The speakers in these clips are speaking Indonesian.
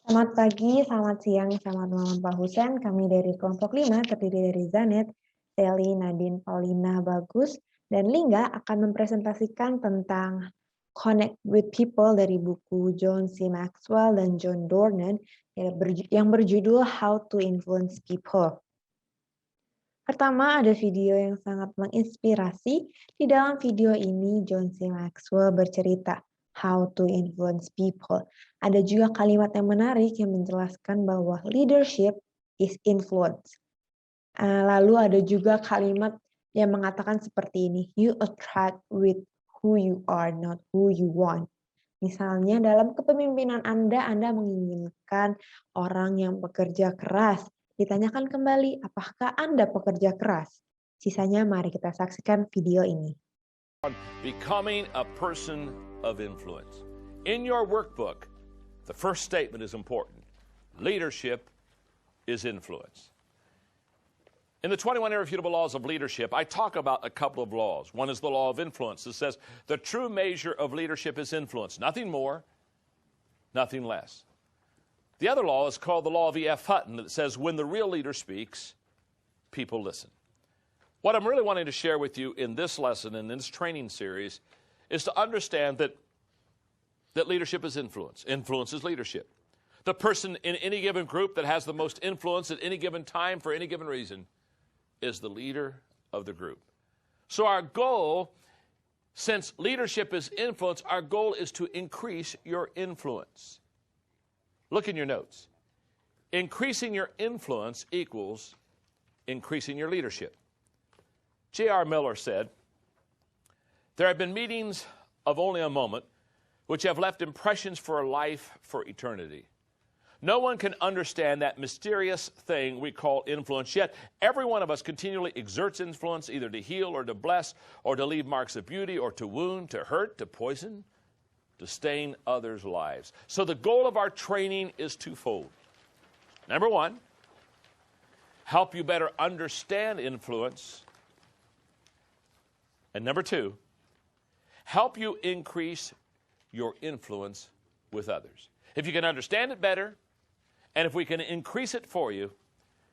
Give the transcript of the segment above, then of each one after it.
Selamat pagi, selamat siang, selamat malam Pak Husen. Kami dari kelompok 5 terdiri dari Zanet, Sally, Nadine, Paulina, Bagus, dan Lingga akan mempresentasikan tentang Connect with People dari buku John C. Maxwell dan John Dornan yang berjudul How to Influence People. Pertama, ada video yang sangat menginspirasi. Di dalam video ini, John C. Maxwell bercerita how to influence people. Ada juga kalimat yang menarik yang menjelaskan bahwa leadership is influence. Lalu ada juga kalimat yang mengatakan seperti ini, you attract with who you are, not who you want. Misalnya dalam kepemimpinan Anda menginginkan orang yang bekerja keras. Ditanyakan kembali, apakah Anda pekerja keras? Sisanya mari kita saksikan video ini. Becoming a person of influence. In your workbook, the first statement is important. Leadership is influence. In the 21 Irrefutable Laws of Leadership, I talk about a couple of laws. One is the law of influence. It says the true measure of leadership is influence. Nothing more, nothing less. The other law is called the law of E.F. Hutton. It says when the real leader speaks, people listen. What I'm really wanting to share with you in this lesson, in this training series, is to understand that leadership is influence. Influence is leadership. The person in any given group that has the most influence at any given time for any given reason is the leader of the group. So our goal, since leadership is influence, our goal is to increase your influence. Look in your notes. Increasing your influence equals increasing your leadership. J.R. Miller said, there have been meetings of only a moment which have left impressions for a life, for eternity. No one can understand that mysterious thing we call influence, yet every one of us continually exerts influence either to heal or to bless or to leave marks of beauty or to wound, to hurt, to poison, to stain others' lives. So the goal of our training is twofold. Number one, help you better understand influence. And number two, help you increase your influence with others. If you can understand it better, and if we can increase it for you,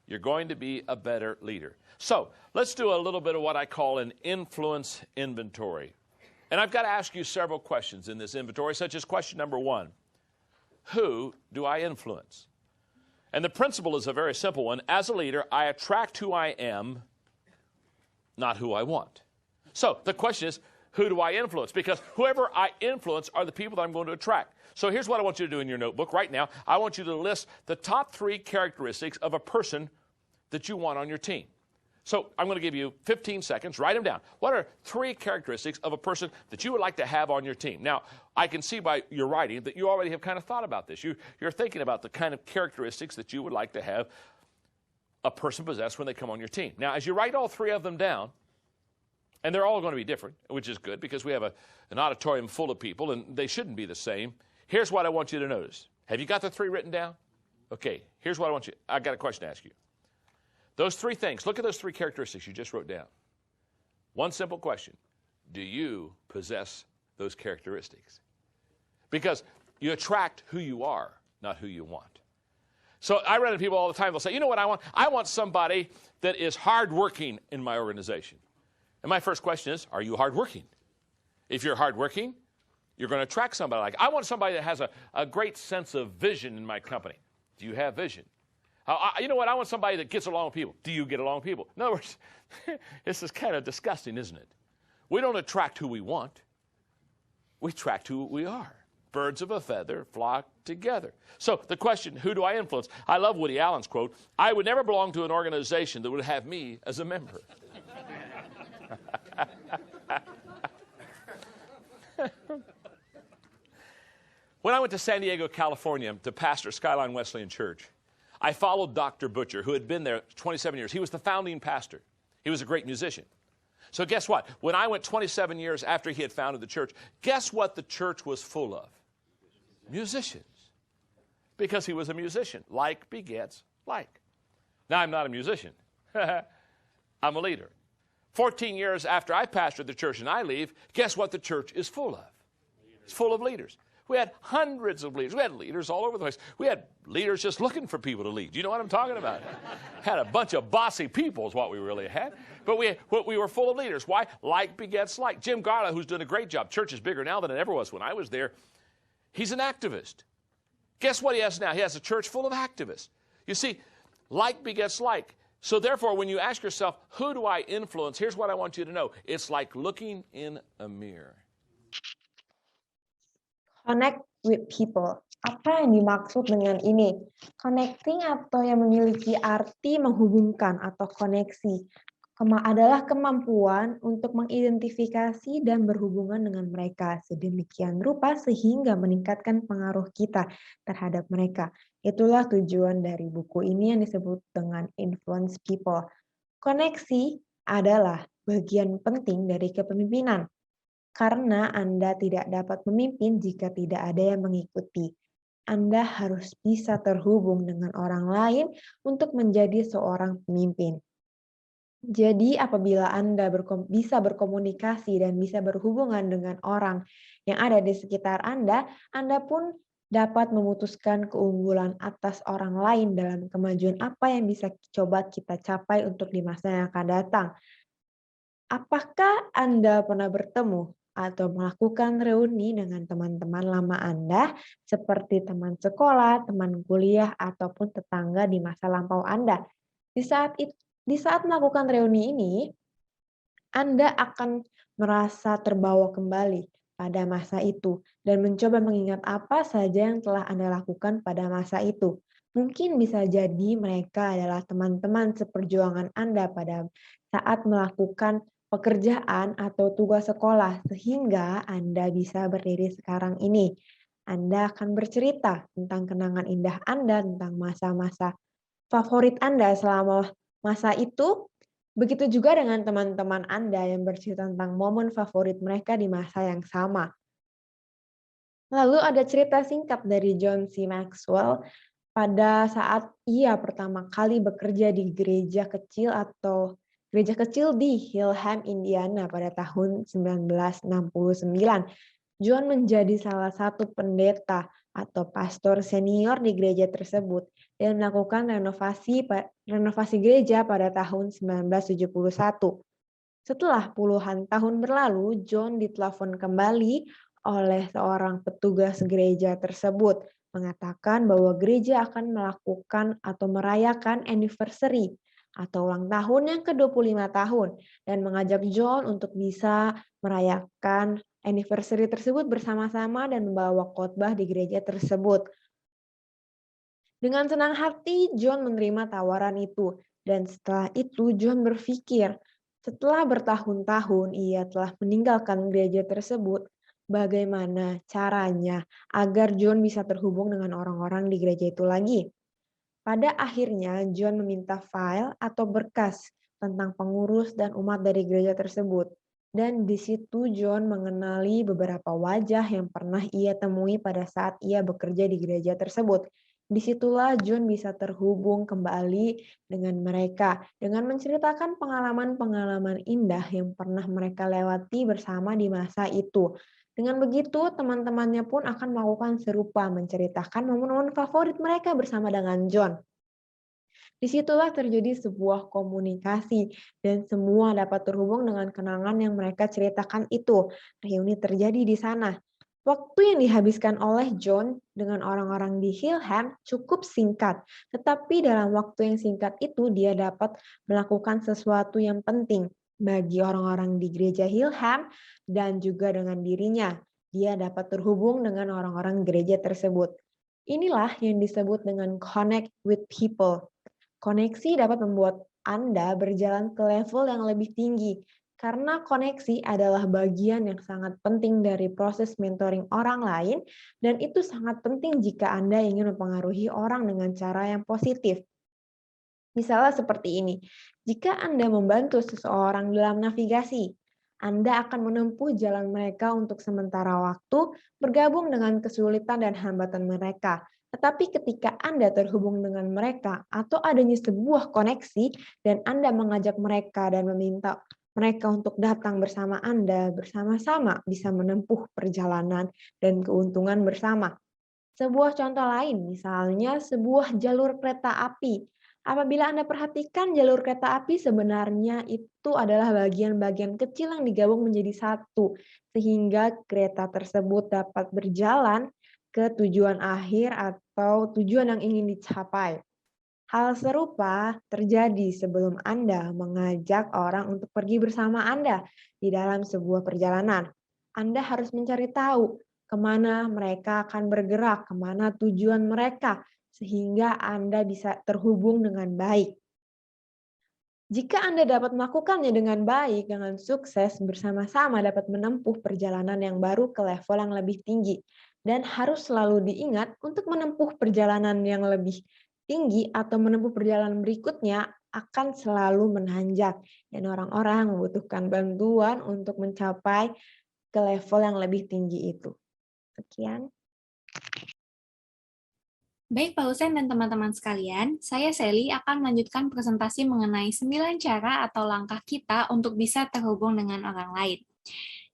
you're going to be a better leader. So let's do a little bit of what I call an influence inventory. And I've got to ask you several questions in this inventory, such as question number one, who do I influence? And the principle is a very simple one. As a leader, I attract who I am, not who I want. So the question is, who do I influence? Because whoever I influence are the people that I'm going to attract. So here's what I want you to do in your notebook right now. I want you to list the top 3 characteristics of a person that you want on your team. So I'm going to give you 15 seconds. Write them down. What are 3 characteristics of a person that you would like to have on your team? Now, I can see by your writing that you already have kind of thought about this. You're thinking about the kind of characteristics that you would like to have a person possess when they come on your team. Now, as you write all 3 of them down, and they're all going to be different, which is good because we have an auditorium full of people, and they shouldn't be the same. Here's what I want you to notice. Have you got the 3 written down? Okay, here's what I got a question to ask you. Those 3 things, look at those 3 characteristics you just wrote down. One simple question. Do you possess those characteristics? Because you attract who you are, not who you want. So I run into people all the time. They'll say, you know what I want? I want somebody that is hardworking in my organization. And my first question is, are you hardworking? If you're hardworking, you're going to attract somebody like, I want somebody that has a great sense of vision in my company. Do you have vision? You know what? I want somebody that gets along with people. Do you get along with people? In other words, this is kind of disgusting, isn't it? We don't attract who we want. We attract who we are. Birds of a feather flock together. So the question, who do I influence? I love Woody Allen's quote, I would never belong to an organization that would have me as a member. When I went to San Diego, California to pastor Skyline Wesleyan Church, I followed Dr. Butcher, who had been there 27 years. He was the founding pastor. He was a great musician. So guess what? When I went 27 years after he had founded the church, guess what the church was full of? Musicians. Because he was a musician. Like begets like. Now, I'm not a musician. I'm a leader. 14 years after I pastored the church and I leave, guess what the church is full of? It's full of leaders. We had hundreds of leaders. We had leaders all over the place. We had leaders just looking for people to lead. You know what I'm talking about? Had a bunch of bossy people is what we really had. But we were full of leaders. Why? Like begets like. Jim Garland, who's doing a great job. Church is bigger now than it ever was when I was there. He's an activist. Guess what he has now? He has a church full of activists. You see, like begets like. So therefore, when you ask yourself, who do I influence? Here's what I want you to know. It's like looking in a mirror. Connect with people. Apa yang dimaksud dengan ini? Connecting atau yang memiliki arti menghubungkan atau koneksi adalah kemampuan untuk mengidentifikasi dan berhubungan dengan mereka sedemikian rupa sehingga meningkatkan pengaruh kita terhadap mereka. Itulah tujuan dari buku ini yang disebut dengan Influence People. Koneksi adalah bagian penting dari kepemimpinan. Karena Anda tidak dapat memimpin jika tidak ada yang mengikuti. Anda harus bisa terhubung dengan orang lain untuk menjadi seorang pemimpin. Jadi apabila Anda bisa berkomunikasi dan bisa berhubungan dengan orang yang ada di sekitar Anda pun dapat memutuskan keunggulan atas orang lain dalam kemajuan apa yang bisa coba kita capai untuk di masa yang akan datang. Apakah Anda pernah bertemu atau melakukan reuni dengan teman-teman lama Anda, seperti teman sekolah, teman kuliah, ataupun tetangga di masa lampau Anda? Di saat melakukan reuni ini, Anda akan merasa terbawa kembali pada masa itu dan mencoba mengingat apa saja yang telah Anda lakukan pada masa itu. Mungkin bisa jadi mereka adalah teman-teman seperjuangan Anda pada saat melakukan pekerjaan atau tugas sekolah, sehingga Anda bisa berdiri sekarang ini. Anda akan bercerita tentang kenangan indah Anda, tentang masa-masa favorit Anda selama masa itu. Begitu juga dengan teman-teman Anda yang bercerita tentang momen favorit mereka di masa yang sama. Lalu ada cerita singkat dari John C. Maxwell pada saat ia pertama kali bekerja di gereja kecil di Hillham, Indiana pada tahun 1969. John menjadi salah satu pendeta atau pastor senior di gereja tersebut dan melakukan renovasi gereja pada tahun 1971. Setelah puluhan tahun berlalu, John ditelepon kembali oleh seorang petugas gereja tersebut, mengatakan bahwa gereja akan melakukan atau merayakan anniversary atau ulang tahun yang ke-25 tahun dan mengajak John untuk bisa merayakan anniversary tersebut bersama-sama dan membawa khotbah di gereja tersebut. Dengan senang hati John menerima tawaran itu dan setelah itu John berpikir, setelah bertahun-tahun ia telah meninggalkan gereja tersebut, bagaimana caranya agar John bisa terhubung dengan orang-orang di gereja itu lagi. Pada akhirnya, John meminta file atau berkas tentang pengurus dan umat dari gereja tersebut. Dan di situ John mengenali beberapa wajah yang pernah ia temui pada saat ia bekerja di gereja tersebut. Disitulah John bisa terhubung kembali dengan mereka dengan menceritakan pengalaman-pengalaman indah yang pernah mereka lewati bersama di masa itu. Dengan begitu, teman-temannya pun akan melakukan serupa, menceritakan momen-momen favorit mereka bersama dengan John. Disitulah terjadi sebuah komunikasi dan semua dapat terhubung dengan kenangan yang mereka ceritakan itu. Reuni terjadi di sana. Waktu yang dihabiskan oleh John dengan orang-orang di Hillham cukup singkat, tetapi dalam waktu yang singkat itu dia dapat melakukan sesuatu yang penting bagi orang-orang di gereja Hillham dan juga dengan dirinya. Dia dapat terhubung dengan orang-orang gereja tersebut. Inilah yang disebut dengan connect with people. Koneksi dapat membuat Anda berjalan ke level yang lebih tinggi, karena koneksi adalah bagian yang sangat penting dari proses mentoring orang lain, dan itu sangat penting jika Anda ingin mempengaruhi orang dengan cara yang positif. Misalnya seperti ini, jika Anda membantu seseorang dalam navigasi, Anda akan menempuh jalan mereka untuk sementara waktu, bergabung dengan kesulitan dan hambatan mereka. Tetapi ketika Anda terhubung dengan mereka atau adanya sebuah koneksi dan Anda mengajak mereka dan meminta mereka untuk datang bersama Anda, bersama-sama bisa menempuh perjalanan dan keuntungan bersama. Sebuah contoh lain, misalnya sebuah jalur kereta api. Apabila Anda perhatikan jalur kereta api sebenarnya itu adalah bagian-bagian kecil yang digabung menjadi satu, sehingga kereta tersebut dapat berjalan ke tujuan akhir atau tujuan yang ingin dicapai. Hal serupa terjadi sebelum Anda mengajak orang untuk pergi bersama Anda di dalam sebuah perjalanan. Anda harus mencari tahu kemana mereka akan bergerak, kemana tujuan mereka, sehingga Anda bisa terhubung dengan baik. Jika Anda dapat melakukannya dengan baik, dengan sukses, bersama-sama dapat menempuh perjalanan yang baru ke level yang lebih tinggi. Dan harus selalu diingat untuk menempuh perjalanan yang lebih tinggi atau menempuh perjalanan berikutnya akan selalu menanjak. Dan orang-orang membutuhkan bantuan untuk mencapai ke level yang lebih tinggi itu. Sekian. Baik Pak Husen dan teman-teman sekalian, saya Sally akan melanjutkan presentasi mengenai 9 cara atau langkah kita untuk bisa terhubung dengan orang lain.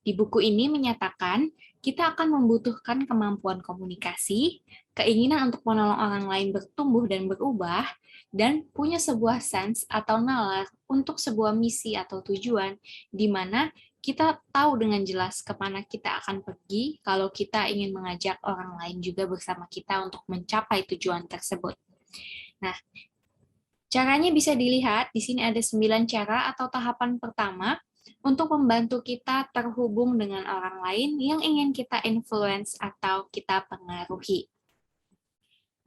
Di buku ini menyatakan, kita akan membutuhkan kemampuan komunikasi, keinginan untuk menolong orang lain bertumbuh dan berubah, dan punya sebuah sense atau nalar untuk sebuah misi atau tujuan, di mana kita tahu dengan jelas kemana kita akan pergi kalau kita ingin mengajak orang lain juga bersama kita untuk mencapai tujuan tersebut. Nah, caranya bisa dilihat, di sini ada 9 cara atau tahapan pertama untuk membantu kita terhubung dengan orang lain yang ingin kita influence atau kita pengaruhi.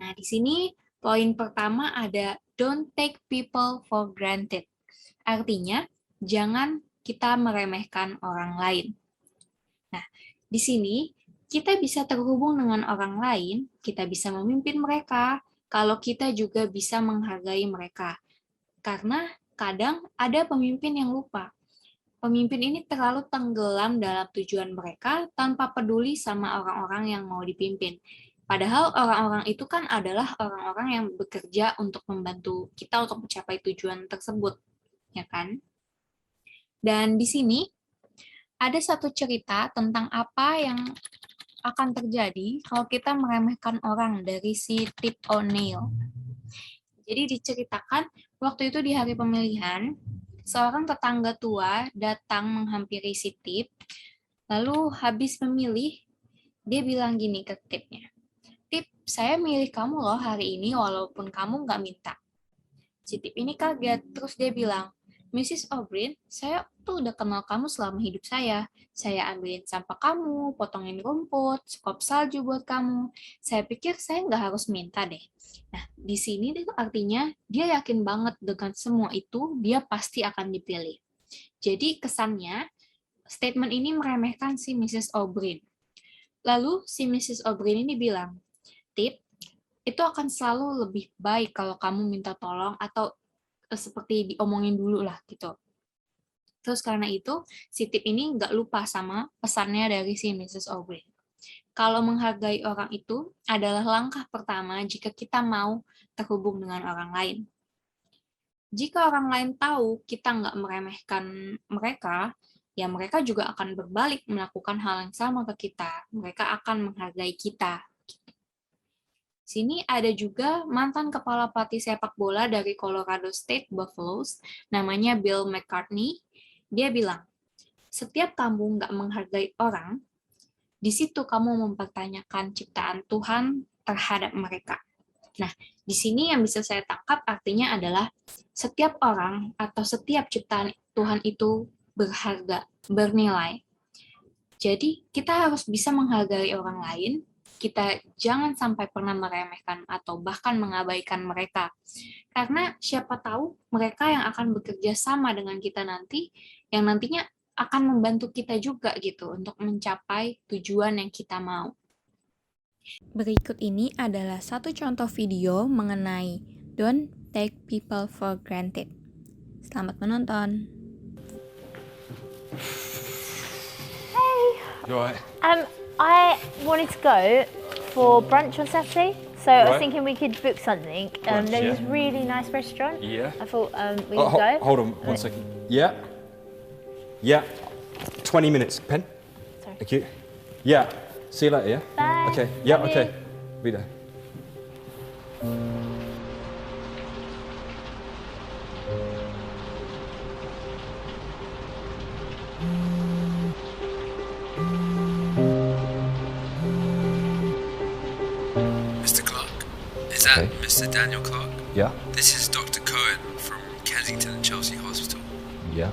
Nah, di sini poin pertama ada don't take people for granted. Artinya, jangan kita meremehkan orang lain. Nah, di sini kita bisa terhubung dengan orang lain, kita bisa memimpin mereka, kalau kita juga bisa menghargai mereka. Karena kadang ada pemimpin yang lupa. Pemimpin ini terlalu tenggelam dalam tujuan mereka tanpa peduli sama orang-orang yang mau dipimpin. Padahal orang-orang itu kan adalah orang-orang yang bekerja untuk membantu kita untuk mencapai tujuan tersebut, ya kan? Dan di sini ada satu cerita tentang apa yang akan terjadi kalau kita meremehkan orang dari si Tip O'Neill. Jadi diceritakan waktu itu di hari pemilihan, seorang tetangga tua datang menghampiri si Tip, lalu habis memilih, dia bilang gini ke Tipnya, Tip, saya milih kamu loh hari ini walaupun kamu nggak minta. Si Tip ini kaget, terus dia bilang, Mrs. O'Brien, saya tuh udah kenal kamu selama hidup saya. Saya ambilin sampah kamu, potongin rumput, skop salju buat kamu. Saya pikir saya nggak harus minta deh. Nah, di sini itu artinya dia yakin banget dengan semua itu, dia pasti akan dipilih. Jadi kesannya, statement ini meremehkan si Mrs. O'Brien. Lalu si Mrs. O'Brien ini bilang, Tip, itu akan selalu lebih baik kalau kamu minta tolong atau seperti diomongin dulu lah gitu. Terus karena itu, si Tip ini nggak lupa sama pesannya dari si Mrs. O'Brien. Kalau menghargai orang itu adalah langkah pertama jika kita mau terhubung dengan orang lain. Jika orang lain tahu kita nggak meremehkan mereka, ya mereka juga akan berbalik melakukan hal yang sama ke kita. Mereka akan menghargai kita. Sini ada juga mantan kepala pelatih sepak bola dari Colorado State Buffaloes, namanya Bill McCartney. Dia bilang, setiap kamu nggak menghargai orang, di situ kamu mempertanyakan ciptaan Tuhan terhadap mereka. Nah, di sini yang bisa saya tangkap artinya adalah setiap orang atau setiap ciptaan Tuhan itu berharga, bernilai. Jadi, kita harus bisa menghargai orang lain, kita jangan sampai pernah meremehkan atau bahkan mengabaikan mereka. Karena siapa tahu mereka yang akan bekerja sama dengan kita nanti, yang nantinya akan membantu kita juga gitu untuk mencapai tujuan yang kita mau. Berikut ini adalah satu contoh video mengenai Don't Take People for Granted. Selamat menonton. Go ahead. I wanted to go for brunch on Saturday, so I was Right. thinking we could book something. Brunch, There's yeah. this really nice restaurant. Yeah. I thought we could go. Hold on one second. Yeah. Yeah, 20 minutes. Pen? Sorry. Thank you. Yeah, see you later, yeah? Bye. Okay, yeah, Bye. okay. Be there. Mr. Clark, is that Okay. Mr. Daniel Clark? Yeah? This is Dr. Cohen from Kensington and Chelsea Hospital. Yeah.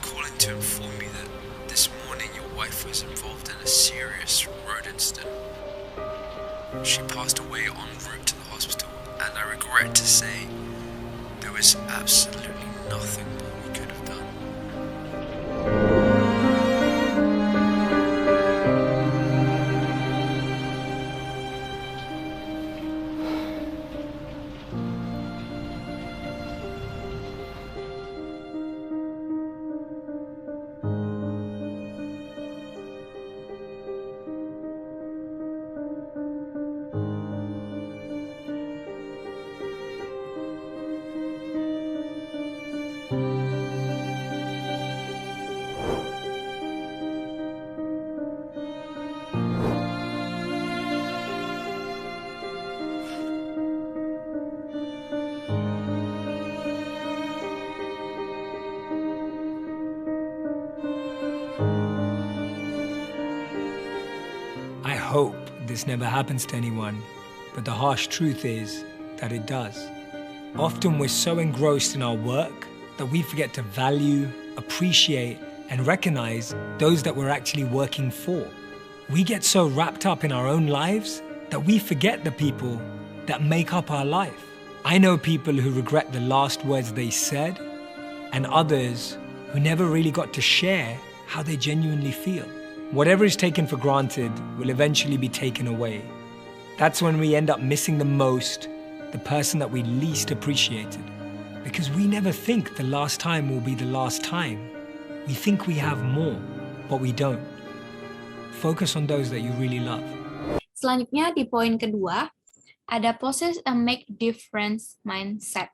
Calling to inform you that this morning your wife was involved in a serious road incident. She passed away en route to the hospital, and I regret to say there was absolutely nothing more we could have done. I hope this never happens to anyone, but the harsh truth is that it does. Often we're so engrossed in our work that we forget to value, appreciate, and recognize those that we're actually working for. We get so wrapped up in our own lives that we forget the people that make up our life. I know people who regret the last words they said, and others who never really got to share how they genuinely feel. Whatever is taken for granted will eventually be taken away. That's when we end up missing the most the person that we least appreciated. Because we never think the last time will be the last time. We think we have more, but we don't. Focus on those that you really love. Selanjutnya di poin kedua, ada possess a make difference mindset.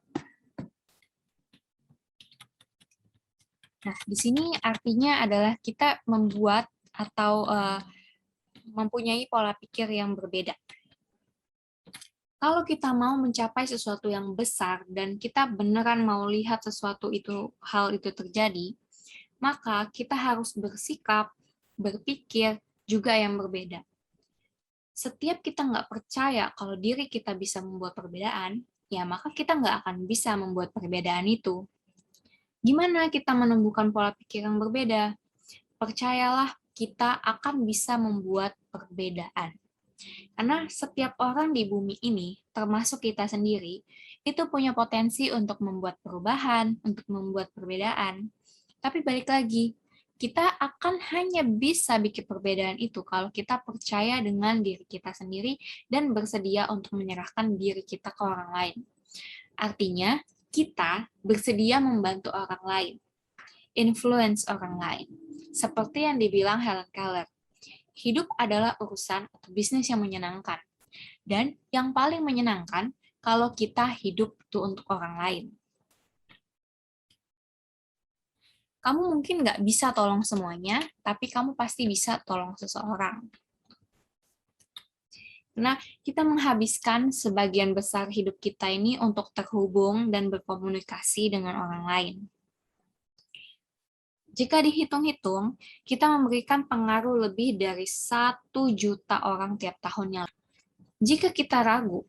Nah, di sini artinya adalah kita membuat atau mempunyai pola pikir yang berbeda. Kalau kita mau mencapai sesuatu yang besar dan kita beneran mau lihat hal itu terjadi, maka kita harus bersikap, berpikir juga yang berbeda. Setiap kita nggak percaya kalau diri kita bisa membuat perbedaan, ya maka kita nggak akan bisa membuat perbedaan itu. Gimana kita menumbuhkan pola pikir yang berbeda? Percayalah, kita akan bisa membuat perbedaan. Karena setiap orang di bumi ini, termasuk kita sendiri, itu punya potensi untuk membuat perubahan, untuk membuat perbedaan. Tapi balik lagi, kita akan hanya bisa bikin perbedaan itu kalau kita percaya dengan diri kita sendiri dan bersedia untuk menyerahkan diri kita ke orang lain. Artinya, kita bersedia membantu orang lain, influence orang lain. Seperti yang dibilang Helen Keller, hidup adalah urusan atau bisnis yang menyenangkan. Dan yang paling menyenangkan kalau kita hidup itu untuk orang lain. Kamu mungkin nggak bisa tolong semuanya, tapi kamu pasti bisa tolong seseorang. Nah, kita menghabiskan sebagian besar hidup kita ini untuk terhubung dan berkomunikasi dengan orang lain. Jika dihitung-hitung, kita memberikan pengaruh lebih dari 1 juta orang tiap tahunnya. Jika kita ragu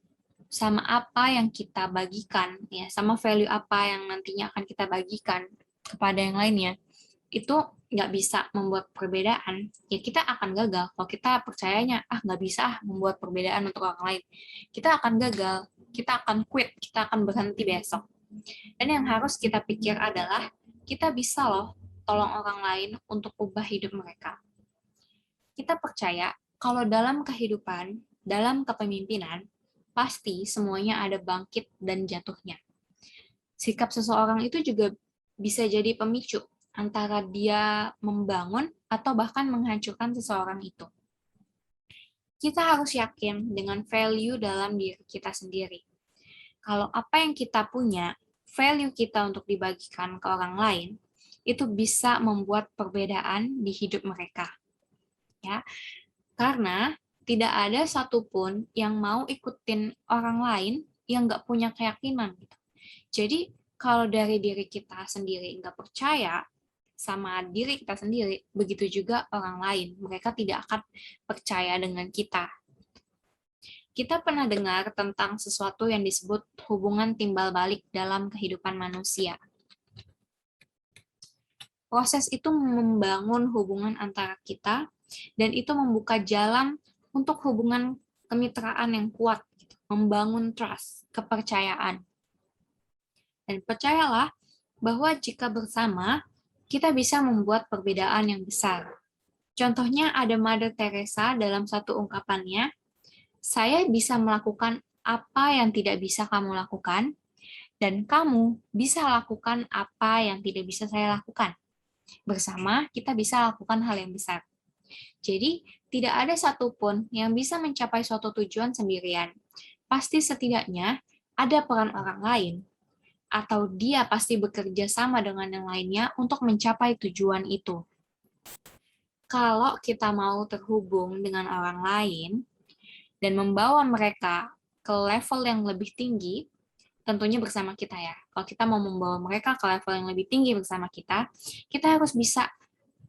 sama apa yang kita bagikan, ya, sama value apa yang nantinya akan kita bagikan kepada yang lainnya, itu nggak bisa membuat perbedaan, ya kita akan gagal. Kalau kita percayanya, nggak bisa membuat perbedaan untuk orang lain, kita akan gagal, kita akan quit, kita akan berhenti besok. Dan yang harus kita pikir adalah, kita bisa loh tolong orang lain untuk ubah hidup mereka. Kita percaya kalau dalam kehidupan, dalam kepemimpinan, pasti semuanya ada bangkit dan jatuhnya. Sikap seseorang itu juga bisa jadi pemicu antara dia membangun atau bahkan menghancurkan seseorang itu. Kita harus yakin dengan value dalam diri kita sendiri. Kalau apa yang kita punya, value kita untuk dibagikan ke orang lain, itu bisa membuat perbedaan di hidup mereka. Ya, karena tidak ada satupun yang mau ikutin orang lain yang nggak punya keyakinan. Gitu. Jadi kalau dari diri kita sendiri nggak percaya sama diri kita sendiri, begitu juga orang lain. Mereka tidak akan percaya dengan kita. Kita pernah dengar tentang sesuatu yang disebut hubungan timbal balik dalam kehidupan manusia. Proses itu membangun hubungan antara kita, dan itu membuka jalan untuk hubungan kemitraan yang kuat, membangun trust, kepercayaan. Dan percayalah bahwa jika bersama, kita bisa membuat perbedaan yang besar. Contohnya ada Mother Teresa dalam satu ungkapannya, saya bisa melakukan apa yang tidak bisa kamu lakukan, dan kamu bisa lakukan apa yang tidak bisa saya lakukan. Bersama, kita bisa lakukan hal yang besar. Jadi, tidak ada satupun yang bisa mencapai suatu tujuan sendirian. Pasti setidaknya ada peran orang lain, atau dia pasti bekerja sama dengan yang lainnya untuk mencapai tujuan itu. Kalau kita mau terhubung dengan orang lain dan membawa mereka ke level yang lebih tinggi, tentunya bersama kita ya. Kalau kita mau membawa mereka ke level yang lebih tinggi bersama kita harus bisa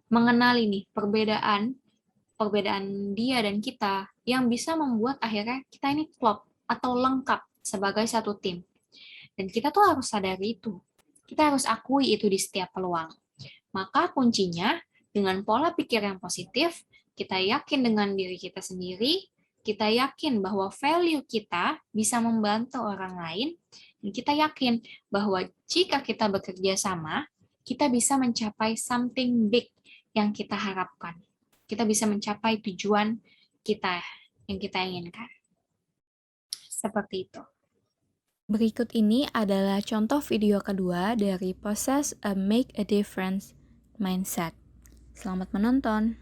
mengenali nih perbedaan dia dan kita yang bisa membuat akhirnya kita ini klop atau lengkap sebagai satu tim. Dan kita tuh harus sadari itu. Kita harus akui itu di setiap peluang. Maka kuncinya dengan pola pikir yang positif, kita yakin dengan diri kita sendiri, kita yakin bahwa value kita bisa membantu orang lain, dan kita yakin bahwa jika kita bekerja sama, kita bisa mencapai something big yang kita harapkan. Kita bisa mencapai tujuan kita yang kita inginkan. Seperti itu. Berikut ini adalah contoh video kedua dari Possess a Make a Difference Mindset. Selamat menonton.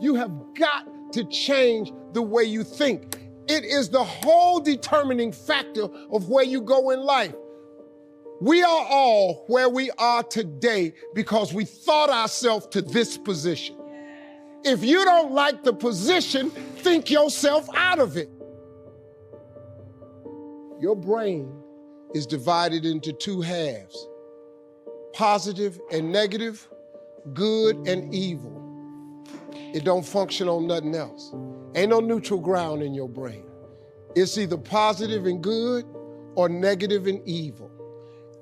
You have got to change the way you think. It is the whole determining factor of where you go in life. We are all where we are today because we thought ourselves to this position. If you don't like the position, think yourself out of it. Your brain is divided into two halves, positive and negative, good and evil. It don't function on nothing else. Ain't no neutral ground in your brain. It's either positive and good or negative and evil.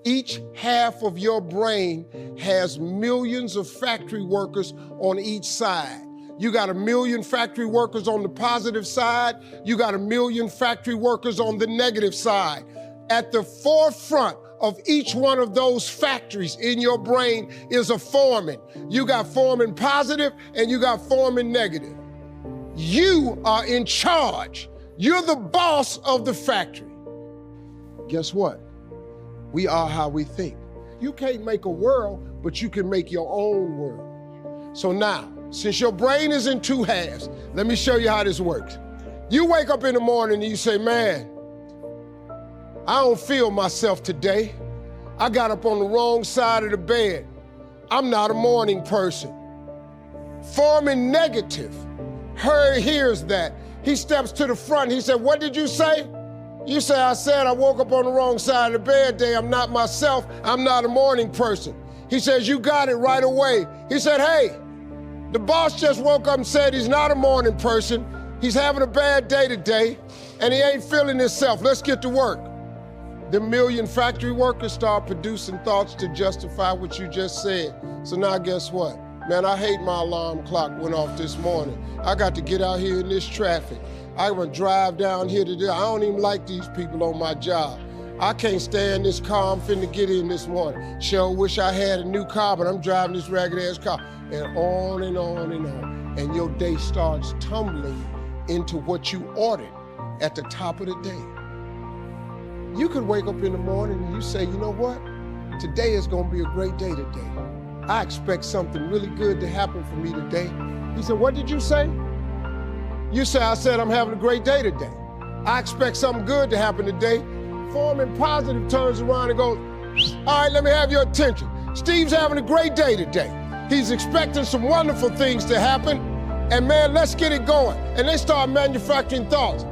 Each half of your brain has millions of factory workers on each side. You got 1 million factory workers on the positive side. You got 1 million factory workers on the negative side. At the forefront of each one of those factories in your brain is a foreman. You got foreman positive and you got foreman negative. You are in charge. You're the boss of the factory. Guess what? We are how we think. You can't make a world, but you can make your own world. So now, since your brain is in two halves, let me show you how this works. You wake up in the morning and you say, man, I don't feel myself today. I got up on the wrong side of the bed. I'm not a morning person. Foreman negative hears that. He steps to the front. He said, what did you say? You say, I said I woke up on the wrong side of the bed today. I'm not myself. I'm not a morning person. He says, you got it right away. He said, hey, the boss just woke up and said he's not a morning person. He's having a bad day today, and he ain't feeling himself. Let's get to work. The 1 million factory workers start producing thoughts to justify what you just said. So now guess what? Man, I hate my alarm clock went off this morning. I got to get out here in this traffic. I'm gonna drive down here today. I don't even like these people on my job. I can't stand this car I'm finna get in this morning. Sure wish I had a new car, but I'm driving this ragged ass car. And on and on and on. And your day starts tumbling into what you ordered at the top of the day. You could wake up in the morning and you say, you know what? Today is gonna be a great day today. I expect something really good to happen for me today. He said, what did you say? You say, I said I'm having a great day today. I expect something good to happen today. Foreman positive turns around and goes, All right, let me have your attention. Steve's having a great day today. He's expecting some wonderful things to happen. And man, let's get it going. And let's start manufacturing thoughts.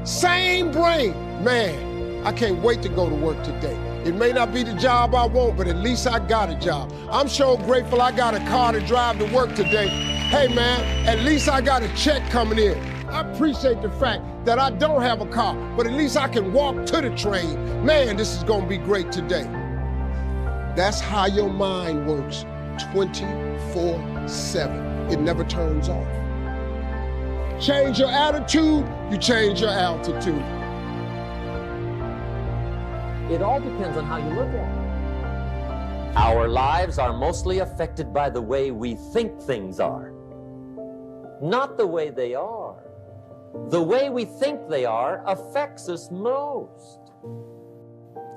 Same brain. Man, I can't wait to go to work today. It may not be the job I want, but at least I got a job. I'm so grateful I got a car to drive to work today. Hey man, at least I got a check coming in. I appreciate the fact that I don't have a car, but at least I can walk to the train. Man, this is gonna be great today. That's how your mind works 24/7. It never turns off. Change your attitude, you change your altitude. It all depends on how you look at it. Our lives are mostly affected by the way we think things are, not the way they are. The way we think they are affects us most.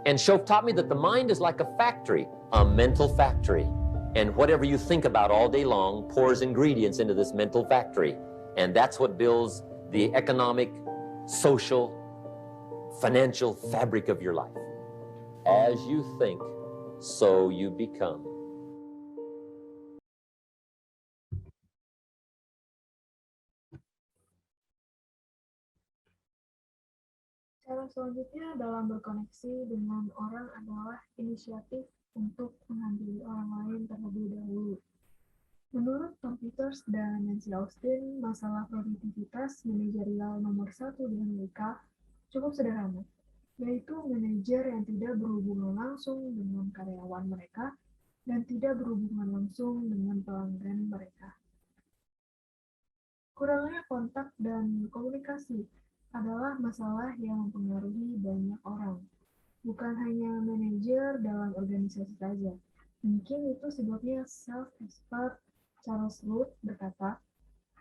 And Shoaff taught me that the mind is like a factory, a mental factory. And whatever you think about all day long pours ingredients into this mental factory. And that's what builds the economic, social, financial fabric of your life. As you think, so you become. Cara selanjutnya dalam berkoneksi dengan orang adalah inisiatif untuk menghampiri orang lain terlebih dahulu. Menurut Tom Peters dan Nancy Austin, masalah produktivitas manajerial nomor 1 di Amerika cukup sederhana, yaitu manajer yang tidak berhubungan langsung dengan karyawan mereka dan tidak berhubungan langsung dengan pelanggan mereka. Kurangnya kontak dan komunikasi adalah masalah yang mempengaruhi banyak orang, bukan hanya manajer dalam organisasi saja. Mungkin itu sebabnya self-expert Charles Root berkata,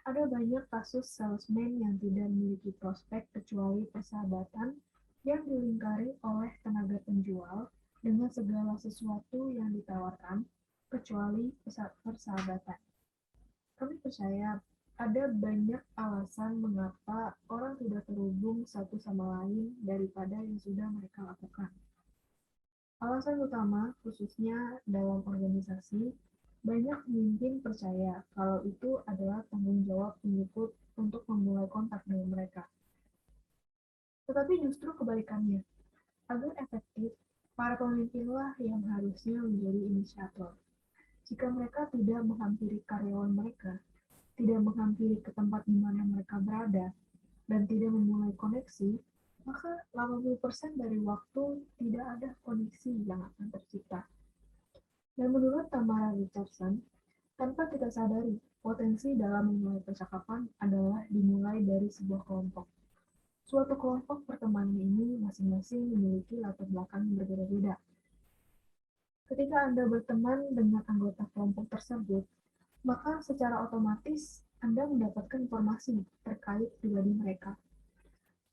ada banyak kasus salesman yang tidak memiliki prospek kecuali persahabatan yang dilingkari oleh tenaga penjual dengan segala sesuatu yang ditawarkan kecuali persahabatan. Kami percaya ada banyak alasan mengapa orang tidak terhubung satu sama lain daripada yang sudah mereka lakukan. Alasan utama, khususnya dalam organisasi, banyak pemimpin percaya kalau itu adalah tanggung jawab pengikut untuk memulai kontak dengan mereka. Tetapi justru kebalikannya. Agar efektif, para pemimpinlah yang harusnya menjadi inisiator. Jika mereka tidak menghampiri karyawan mereka, tidak menghampiri ke tempat di mana mereka berada, dan tidak memulai koneksi, maka 80% dari waktu tidak ada koneksi yang akan tercipta. Dan menurut Tamara Richardson, tanpa kita sadari, potensi dalam memulai percakapan adalah dimulai dari sebuah kelompok. Suatu kelompok pertemanan ini masing-masing memiliki latar belakang yang berbeda-beda. Ketika Anda berteman dengan anggota kelompok tersebut, maka secara otomatis Anda mendapatkan informasi terkait pribadi mereka.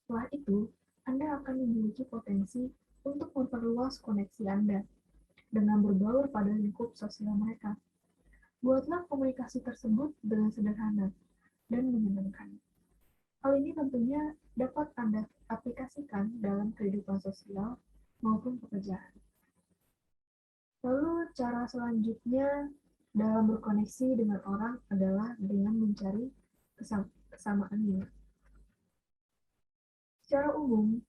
Setelah itu, Anda akan memiliki potensi untuk memperluas koneksi Anda dengan berbaur pada lingkup sosial mereka. Buatlah komunikasi tersebut dengan sederhana dan menyenangkan. Hal ini tentunya dapat Anda aplikasikan dalam kehidupan sosial maupun pekerjaan. Lalu cara selanjutnya dalam berkoneksi dengan orang adalah dengan mencari kesamaannya. Secara umum,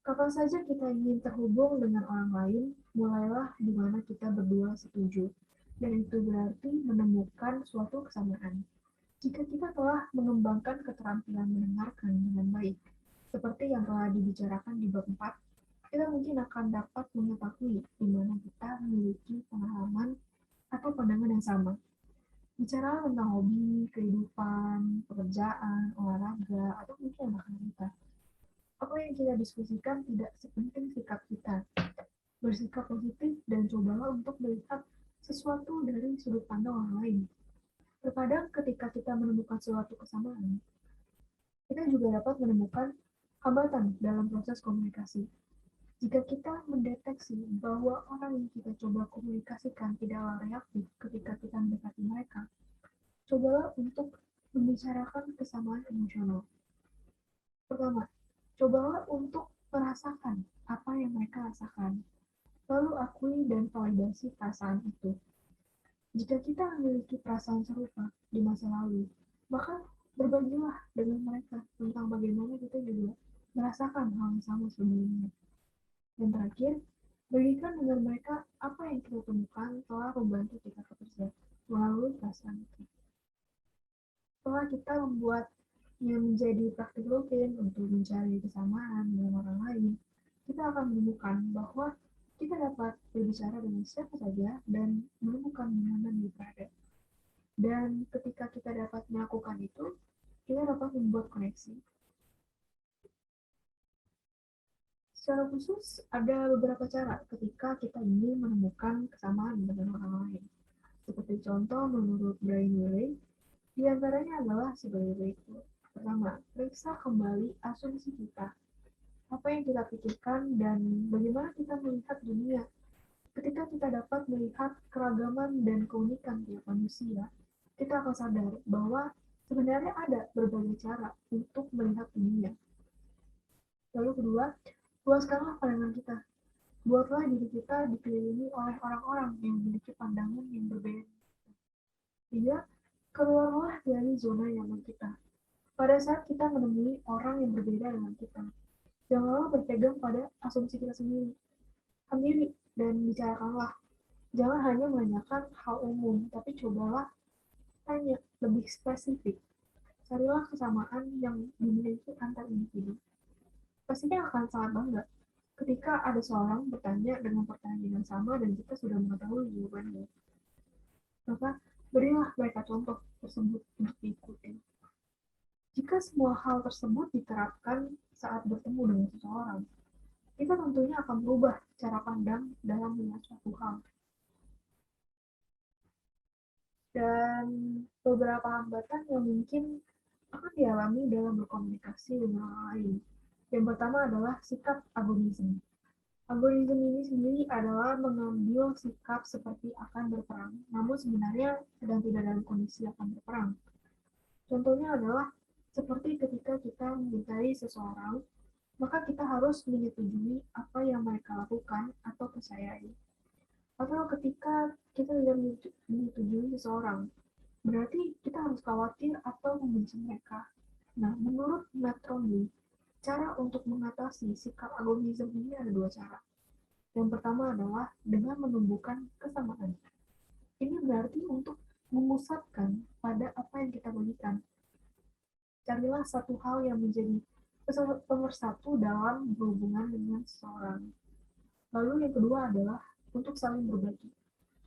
kapan saja kita ingin terhubung dengan orang lain, mulailah di mana kita berdua setuju, dan itu berarti menemukan suatu kesamaan. Jika kita telah mengembangkan keterampilan mendengarkan dengan baik, seperti yang telah dibicarakan di bab 4, kita mungkin akan dapat mengetahui di mana kita memiliki pengalaman atau pandangan yang sama. Bicara tentang hobi, kehidupan, pekerjaan, olahraga, atau mungkin makanan kita. Apa yang kita diskusikan tidak sepenting sikap kita. Bersikap positif dan cobalah untuk melihat sesuatu dari sudut pandang orang lain. Terkadang ketika kita menemukan suatu kesamaan, kita juga dapat menemukan hambatan dalam proses komunikasi. Jika kita mendeteksi bahwa orang yang kita coba komunikasikan tidaklah reaktif ketika kita mendekati mereka, cobalah untuk membicarakan kesamaan emosional. Pertama, cobalah untuk merasakan apa yang mereka rasakan. Lalu akui dan validasi perasaan itu. Jika kita memiliki perasaan serupa di masa lalu, maka berbagilah dengan mereka tentang bagaimana kita juga merasakan hal yang sama sebelumnya. Dan terakhir, bagikan dengan mereka apa yang kita temukan telah membantu kita bekerja melalui perasaan itu. Setelah kita membuat yang menjadi praktik rutin untuk mencari kesamaan dengan orang lain, kita akan menemukan bahwa kita dapat berbicara dengan siapa saja dan menemukan di mana dia berada. Dan ketika kita dapat melakukan itu, kita dapat membuat koneksi. Secara khusus, ada beberapa cara ketika kita ingin menemukan kesamaan dengan orang lain. Seperti contoh menurut Brian Willey, di antaranya adalah sebagai berikut. Pertama, periksa kembali asumsi kita. Apa yang kita pikirkan dan bagaimana kita melihat dunia. Ketika kita dapat melihat keragaman dan keunikan tiap manusia, kita akan sadar bahwa sebenarnya ada berbagai cara untuk melihat dunia. Lalu kedua, luaskanlah pandangan kita. Buatlah diri kita dikelilingi oleh orang-orang yang memiliki pandangan yang berbeda. Tiga, keluarlah dari zona nyaman kita. Pada saat kita menemui orang yang berbeda dengan kita, janganlah berpegang pada asumsi kita sendiri. Ambil dan bicarakanlah. Jangan hanya menanyakan hal umum, tapi cobalah tanya lebih spesifik. Carilah kesamaan yang dimiliki antar individu. Pastinya akan sangat bangga ketika ada seorang bertanya dengan pertanyaan yang sama dan kita sudah mengetahui jawabannya. Maka berilah mereka contoh tersebut untuk diikuti. Jika semua hal tersebut diterapkan saat bertemu dengan seseorang, kita tentunya akan berubah cara pandang dalam melihat suatu hal. Dan beberapa hambatan yang mungkin akan dialami dalam berkomunikasi dengan orang lain. Yang pertama adalah sikap agonisme. Agonisme ini sendiri adalah mengambil sikap seperti akan berperang, namun sebenarnya sedang tidak dalam kondisi akan berperang. Contohnya adalah seperti ketika kita mencintai seseorang, maka kita harus menyetujui apa yang mereka lakukan atau percayai. Atau ketika kita tidak menyetujui seseorang, berarti kita harus khawatir atau membenci mereka. Nah, menurut Matt Romney, cara untuk mengatasi sikap agonisme ini ada dua cara. Yang pertama adalah dengan menumbuhkan kesamaan. Ini berarti untuk memusatkan pada apa yang kita bagikan. Carilah satu hal yang menjadi pemersatu dalam berhubungan dengan seseorang. Lalu yang kedua adalah untuk saling berbagi.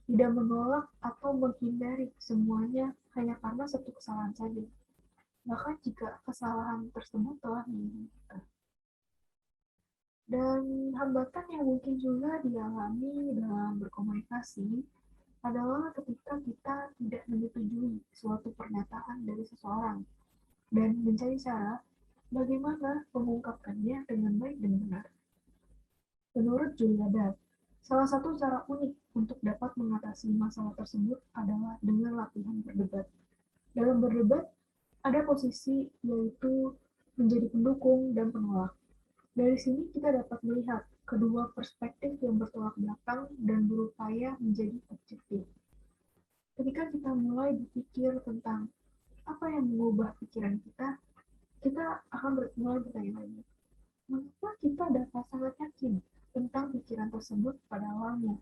Tidak menolak atau menghindari semuanya hanya karena satu kesalahan saja. Bahkan jika kesalahan tersebut telah diinginkan. Dan hambatan yang mungkin juga dialami dalam berkomunikasi adalah ketika kita tidak menyetujui suatu pernyataan dari seseorang dan mencari cara bagaimana mengungkapkannya dengan baik dan benar. Menurut Julia Dart, salah satu cara unik untuk dapat mengatasi masalah tersebut adalah dengan latihan berdebat. Dalam berdebat, ada posisi yaitu menjadi pendukung dan penolak. Dari sini kita dapat melihat kedua perspektif yang bertolak belakang dan berupaya menjadi objektif. Ketika kita mulai berpikir tentang apa yang mengubah pikiran kita akan mulai bertanya lagi. Mengapa kita dapat sangat yakin tentang pikiran tersebut pada awalnya?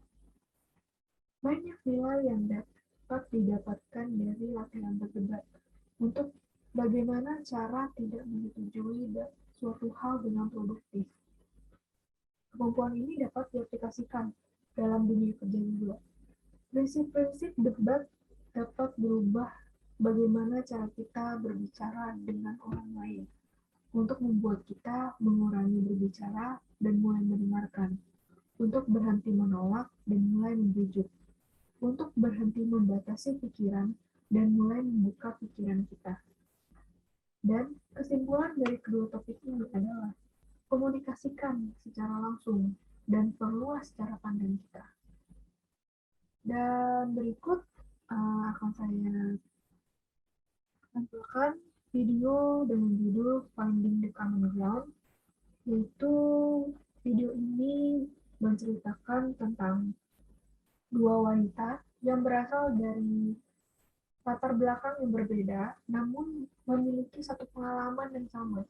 Banyak nilai yang dapat didapatkan dari latihan berdebat untuk bagaimana cara tidak menyetujui suatu hal dengan produktif. Kemampuan ini dapat diaplikasikan dalam dunia kerja juga. Prinsip-prinsip debat dapat berubah bagaimana cara kita berbicara dengan orang lain untuk membuat kita mengurangi berbicara dan mulai mendengarkan, untuk berhenti menolak dan mulai membujuk, untuk berhenti membatasi pikiran dan mulai membuka pikiran kita. Dan kesimpulan dari kedua topik ini adalah komunikasikan secara langsung dan perluas cara pandang kita. Dan berikut akan saya tampilkan video dengan judul Finding the Common Ground, yaitu video ini menceritakan tentang dua wanita yang berasal dari latar belakang yang berbeda, namun memiliki satu pengalaman yang sama.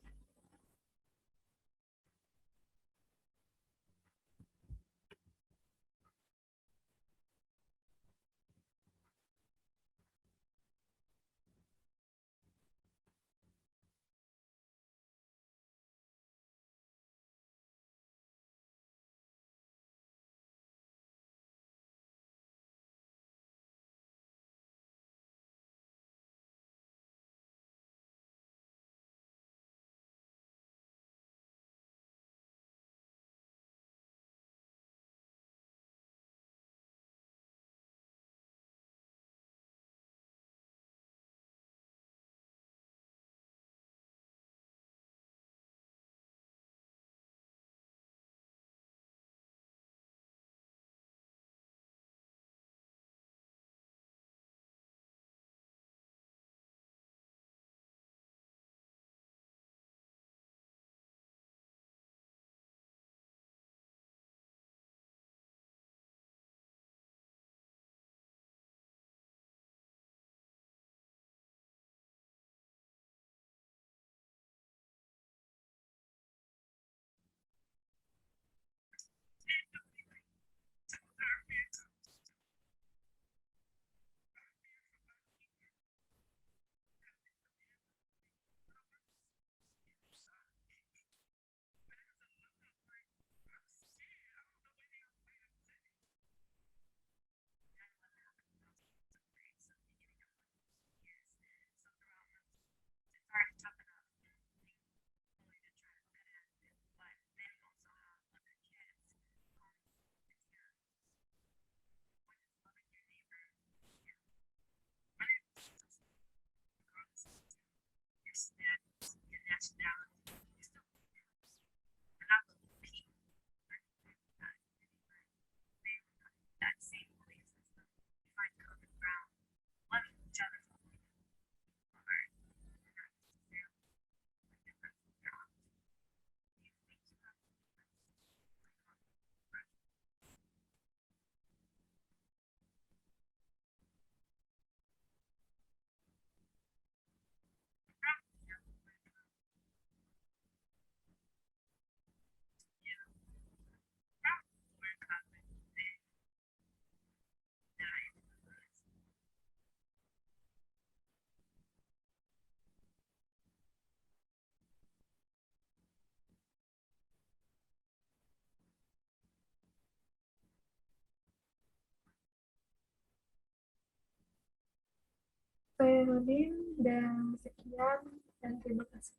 Saya Nudin, dan sekian, dan terima kasih.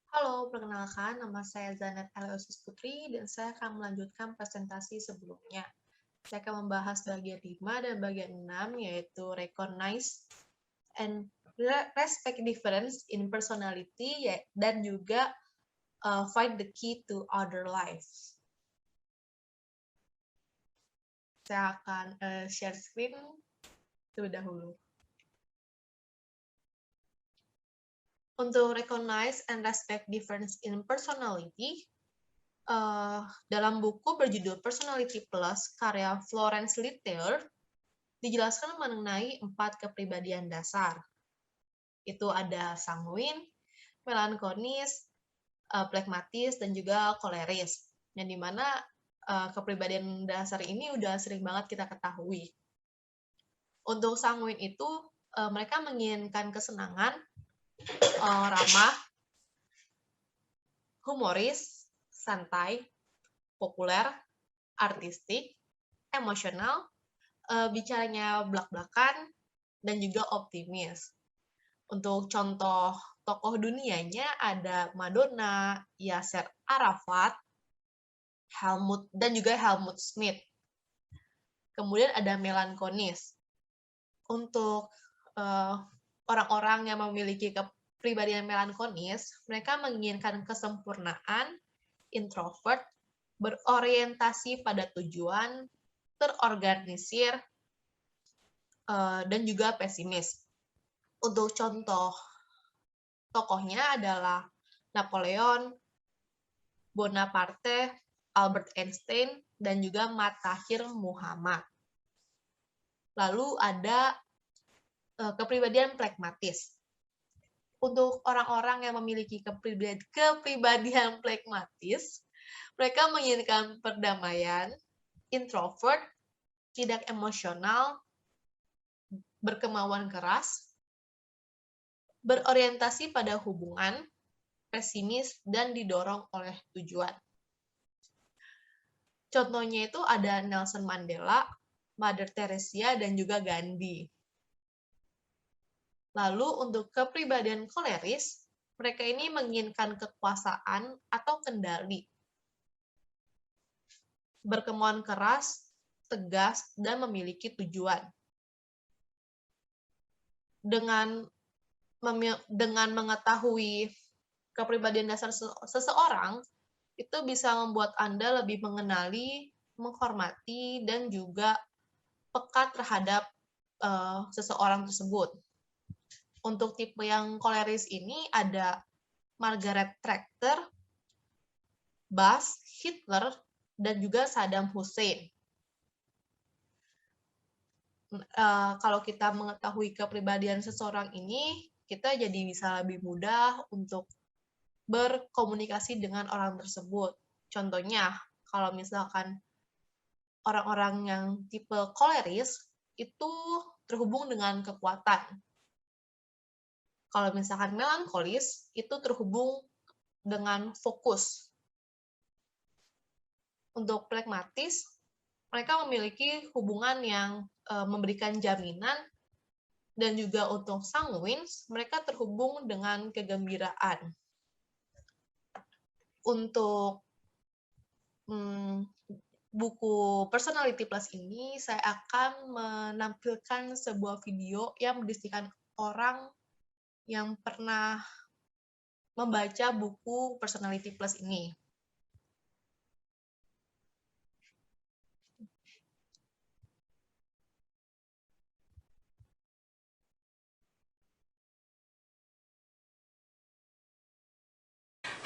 Halo, perkenalkan nama saya Zanet Aloysius Putri dan saya akan melanjutkan presentasi sebelumnya. Saya akan membahas bagian 5 dan bagian 6 yaitu recognize and respect difference in personality dan juga find the key to other life. Saya akan share screen terlebih dahulu. Untuk recognize and respect difference in personality, dalam buku berjudul Personality Plus karya Florence Littler, dijelaskan mengenai 4 kepribadian dasar. Itu ada sanguin, melankolis, plekmatis, dan juga koleris. Yang dimana kepribadian dasar ini udah sering banget kita ketahui. Untuk sanguin itu, mereka menginginkan kesenangan, ramah, humoris, santai, populer, artistik, emosional, bicaranya blak-blakan, dan juga optimis. Untuk contoh tokoh dunianya ada Madonna, Yasser Arafat, dan juga Helmut Schmidt. Kemudian ada melankolis. Untuk orang-orang yang memiliki kepribadian melankolis, mereka menginginkan kesempurnaan, introvert, berorientasi pada tujuan, terorganisir, dan juga pesimis. Untuk contoh tokohnya adalah Napoleon, Bonaparte, Albert Einstein, dan juga Mahathir Muhammad. Lalu ada kepribadian pragmatis. Untuk orang-orang yang memiliki kepribadian pragmatis, mereka menginginkan perdamaian, introvert, tidak emosional, berkemauan keras, berorientasi pada hubungan, pesimis, dan didorong oleh tujuan. Contohnya itu ada Nelson Mandela, Mother Teresa, dan juga Gandhi. Lalu untuk kepribadian koleris, mereka ini menginginkan kekuasaan atau kendali, berkemauan keras, tegas, dan memiliki tujuan. Dengan mengetahui kepribadian dasar seseorang, itu bisa membuat Anda lebih mengenali, menghormati, dan juga peka terhadap seseorang tersebut. Untuk tipe yang koleris ini ada Margaret Thatcher, Bush, Hitler, dan juga Saddam Hussein. Kalau kita mengetahui kepribadian seseorang ini, kita jadi bisa lebih mudah untuk berkomunikasi dengan orang tersebut. Contohnya, kalau misalkan orang-orang yang tipe koleris itu terhubung dengan kekuatan. Kalau misalkan melankolis itu terhubung dengan fokus. Untuk pragmatis, mereka memiliki hubungan yang memberikan jaminan, dan juga untuk sanguins, mereka terhubung dengan kegembiraan. Untuk buku Personality Plus ini, saya akan menampilkan sebuah video yang mendiskusikan orang yang pernah membaca buku Personality Plus ini.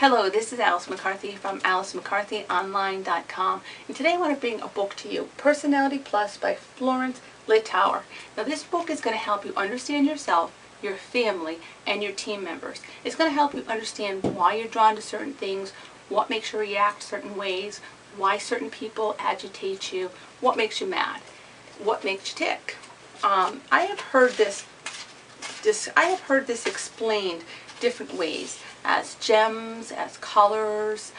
Hello, this is Alice McCarthy from AliceMcCarthyOnline.com, and today I want to bring a book to you, Personality Plus by Florence Littauer. Now this book is going to help you understand yourself, your family, and your team members. It's going to help you understand why you're drawn to certain things, what makes you react certain ways, why certain people agitate you, what makes you mad, what makes you tick. I have heard this explained different ways, as gems, as colors,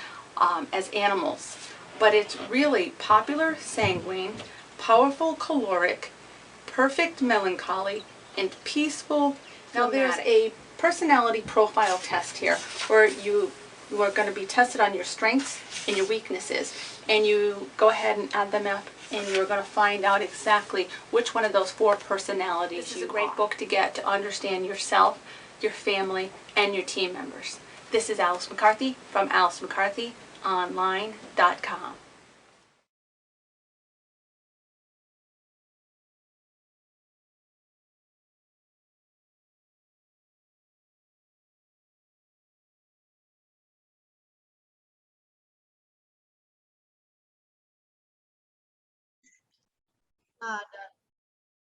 as animals. But it's really popular sanguine, powerful caloric, perfect melancholy, and peaceful. Now there's a personality profile test here where you are going to be tested on your strengths and your weaknesses, and you go ahead and add them up, and you're going to find out exactly which one of those 4 personalities you are. This is a great book to get to understand yourself, your family, and your team members. This is Alice McCarthy from AliceMcCarthyOnline.com.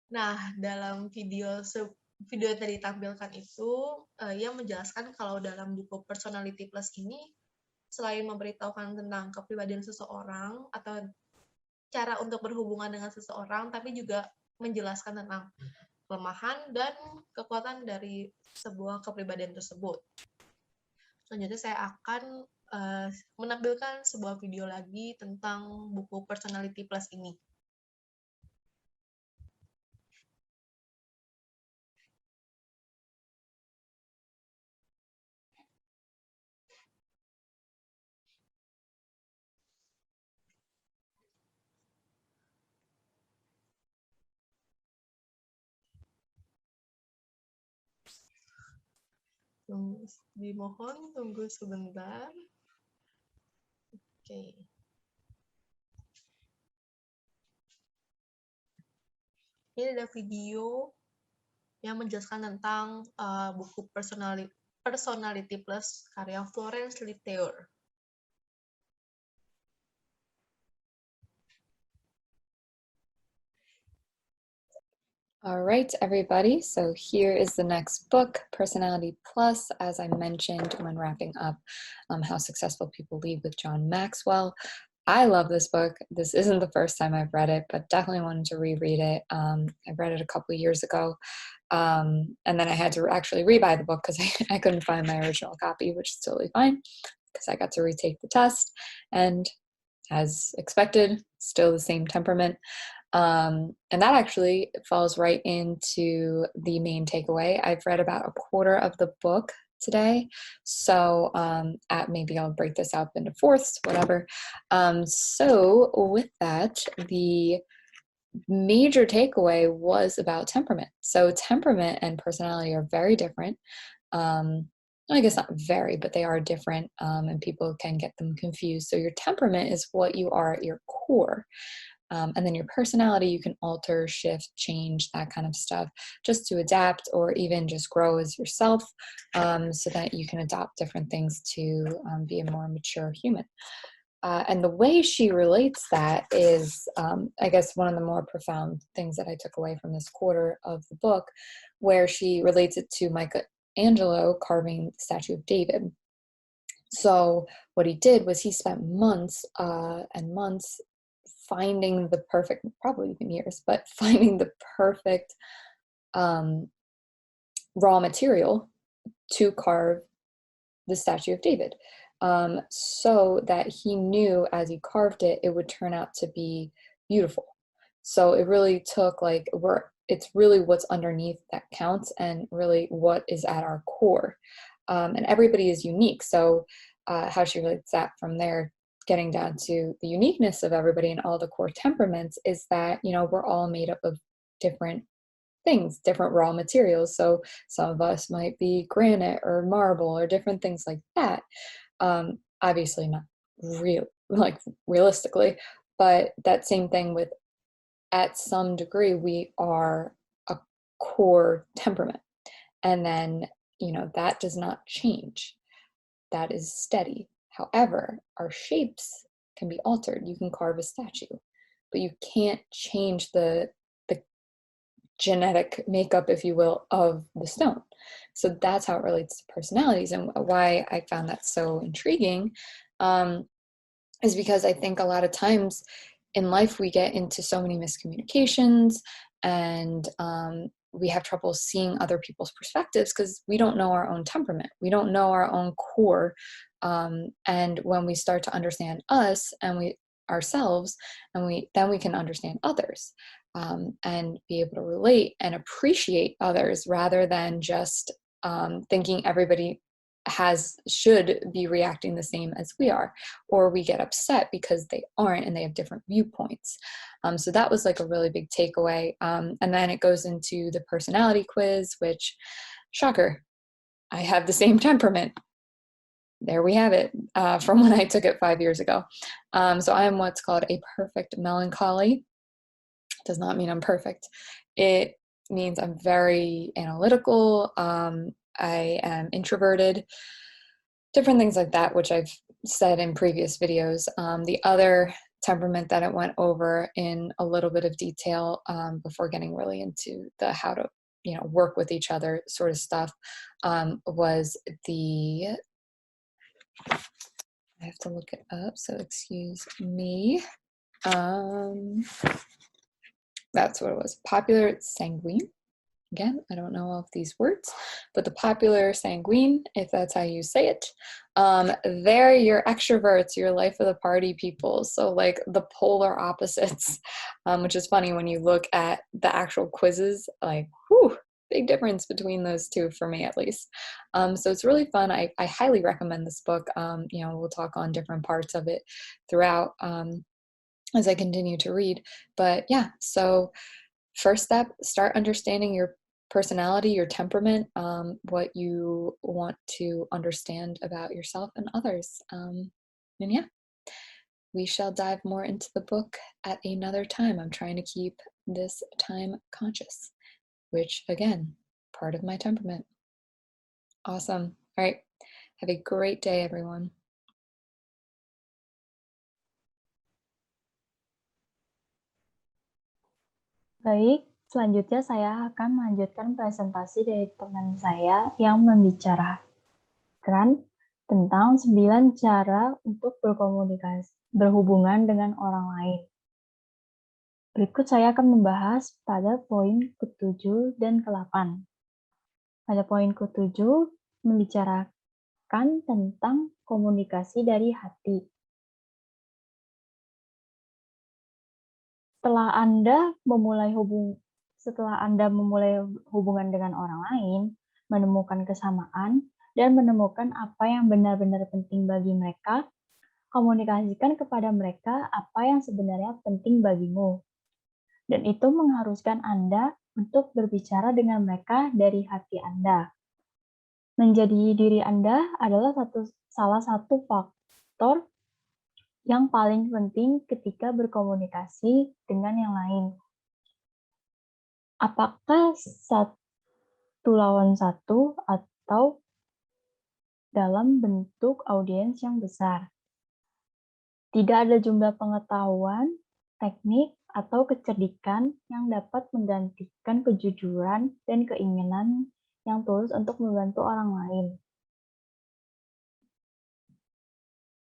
Nah, dalam video yang tadi ditampilkan itu, yang menjelaskan kalau dalam buku Personality Plus ini, selain memberitahukan tentang kepribadian seseorang atau cara untuk berhubungan dengan seseorang, tapi juga menjelaskan tentang kelemahan dan kekuatan dari sebuah kepribadian tersebut. Selanjutnya saya akan menampilkan sebuah video lagi tentang buku Personality Plus ini. Dimohon tunggu sebentar. Oke. Ini ada video yang menjelaskan tentang buku Personality Plus karya Florence Littauer. All right, everybody. So here is the next book, Personality Plus, as I mentioned when wrapping up How Successful People Lead with John Maxwell. I love this book. This isn't the first time I've read it, but definitely wanted to reread it. I read it a couple of years ago, and then I had to actually rebuy the book because I couldn't find my original copy, which is totally fine because I got to retake the test. And as expected, still the same temperament. And that actually falls right into the main takeaway. I've read about a quarter of the book today, so maybe I'll break this up into fourths, whatever. So with that, the major takeaway was about temperament. So temperament and personality are very different. I guess not very, but they are different, and people can get them confused. So your temperament is what you are at your core. And then your personality, you can alter, shift, change, that kind of stuff, just to adapt or even just grow as yourself, so that you can adopt different things to be a more mature human. And the way she relates that is, I guess, one of the more profound things that I took away from this quarter of the book, where she relates it to Michelangelo carving the statue of David. So what he did was he spent months and months finding the perfect, probably even years, but finding the perfect raw material to carve the statue of David, so that he knew as he carved it, it would turn out to be beautiful. So it really took it's really what's underneath that counts, and really what is at our core. And everybody is unique. So how she relates that from there, getting down to the uniqueness of everybody and all the core temperaments, is that, we're all made up of different things, different raw materials. So some of us might be granite or marble or different things like that. Obviously not realistically, but that same thing with, at some degree, we are a core temperament. And then, that does not change. That is steady. However, our shapes can be altered. You can carve a statue, but you can't change the genetic makeup, if you will, of the stone. So that's how it relates to personalities. And why I found that so intriguing is because I think a lot of times in life we get into so many miscommunications, and we have trouble seeing other people's perspectives because we don't know our own temperament. We don't know our own core. And when we start to understand us and ourselves, and then we can understand others, and be able to relate and appreciate others, rather than just thinking everybody should be reacting the same as we are, or we get upset because they aren't and they have different viewpoints. So that was a really big takeaway. And then it goes into the personality quiz, which, shocker, I have the same temperament. There we have it, from when I took it 5 years ago. So I am what's called a perfect melancholy. Does not mean I'm perfect. It means I'm very analytical. I am introverted, different things like that, which I've said in previous videos. The other temperament that it went over in a little bit of detail, before getting really into the how to work with each other sort of stuff, was the, I have to look it up, so excuse me. That's what it was. Popular sanguine. Again, I don't know all of these words, but the popular sanguine, if that's how you say it, they're your extroverts, your life of the party people. So the polar opposites, which is funny when you look at the actual quizzes, big difference between those two for me, at least. So it's really fun. I highly recommend this book. We'll talk on different parts of it throughout, as I continue to read. But yeah, so first step, start understanding your personality, your temperament, what you want to understand about yourself and others. And yeah, we shall dive more into the book at another time. I'm trying to keep this time conscious, which again, part of my temperament. Awesome. All right. Have a great day, everyone. Baik, selanjutnya saya akan melanjutkan presentasi dari teman saya yang membicarakan tentang 9 cara untuk berhubungan dengan orang lain. Berikut saya akan membahas pada poin ke-7 dan ke-8. Pada poin ke-7, membicarakan tentang komunikasi dari hati. Setelah Anda memulai hubungan dengan orang lain, menemukan kesamaan, dan menemukan apa yang benar-benar penting bagi mereka, komunikasikan kepada mereka apa yang sebenarnya penting bagimu. Dan itu mengharuskan Anda untuk berbicara dengan mereka dari hati Anda. Menjadi diri Anda adalah salah satu faktor yang paling penting ketika berkomunikasi dengan yang lain. Apakah satu lawan satu atau dalam bentuk audiens yang besar? Tidak ada jumlah pengetahuan, teknik, atau kecerdikan yang dapat menggantikan kejujuran dan keinginan yang tulus untuk membantu orang lain.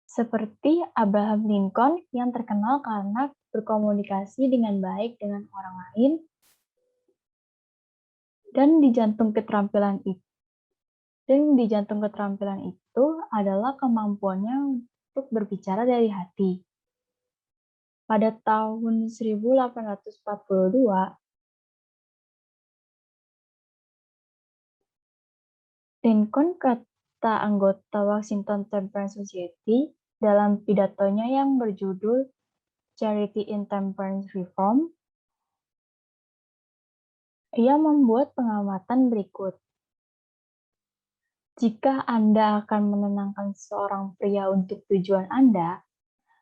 Seperti Abraham Lincoln yang terkenal karena berkomunikasi dengan baik dengan orang lain, dan di jantung keterampilan itu adalah kemampuannya untuk berbicara dari hati. Pada tahun 1842, Lincoln kata anggota Washington Temperance Society dalam pidatonya yang berjudul Charity in Temperance Reform, ia membuat pengamatan berikut. Jika Anda akan menenangkan seorang pria untuk tujuan Anda,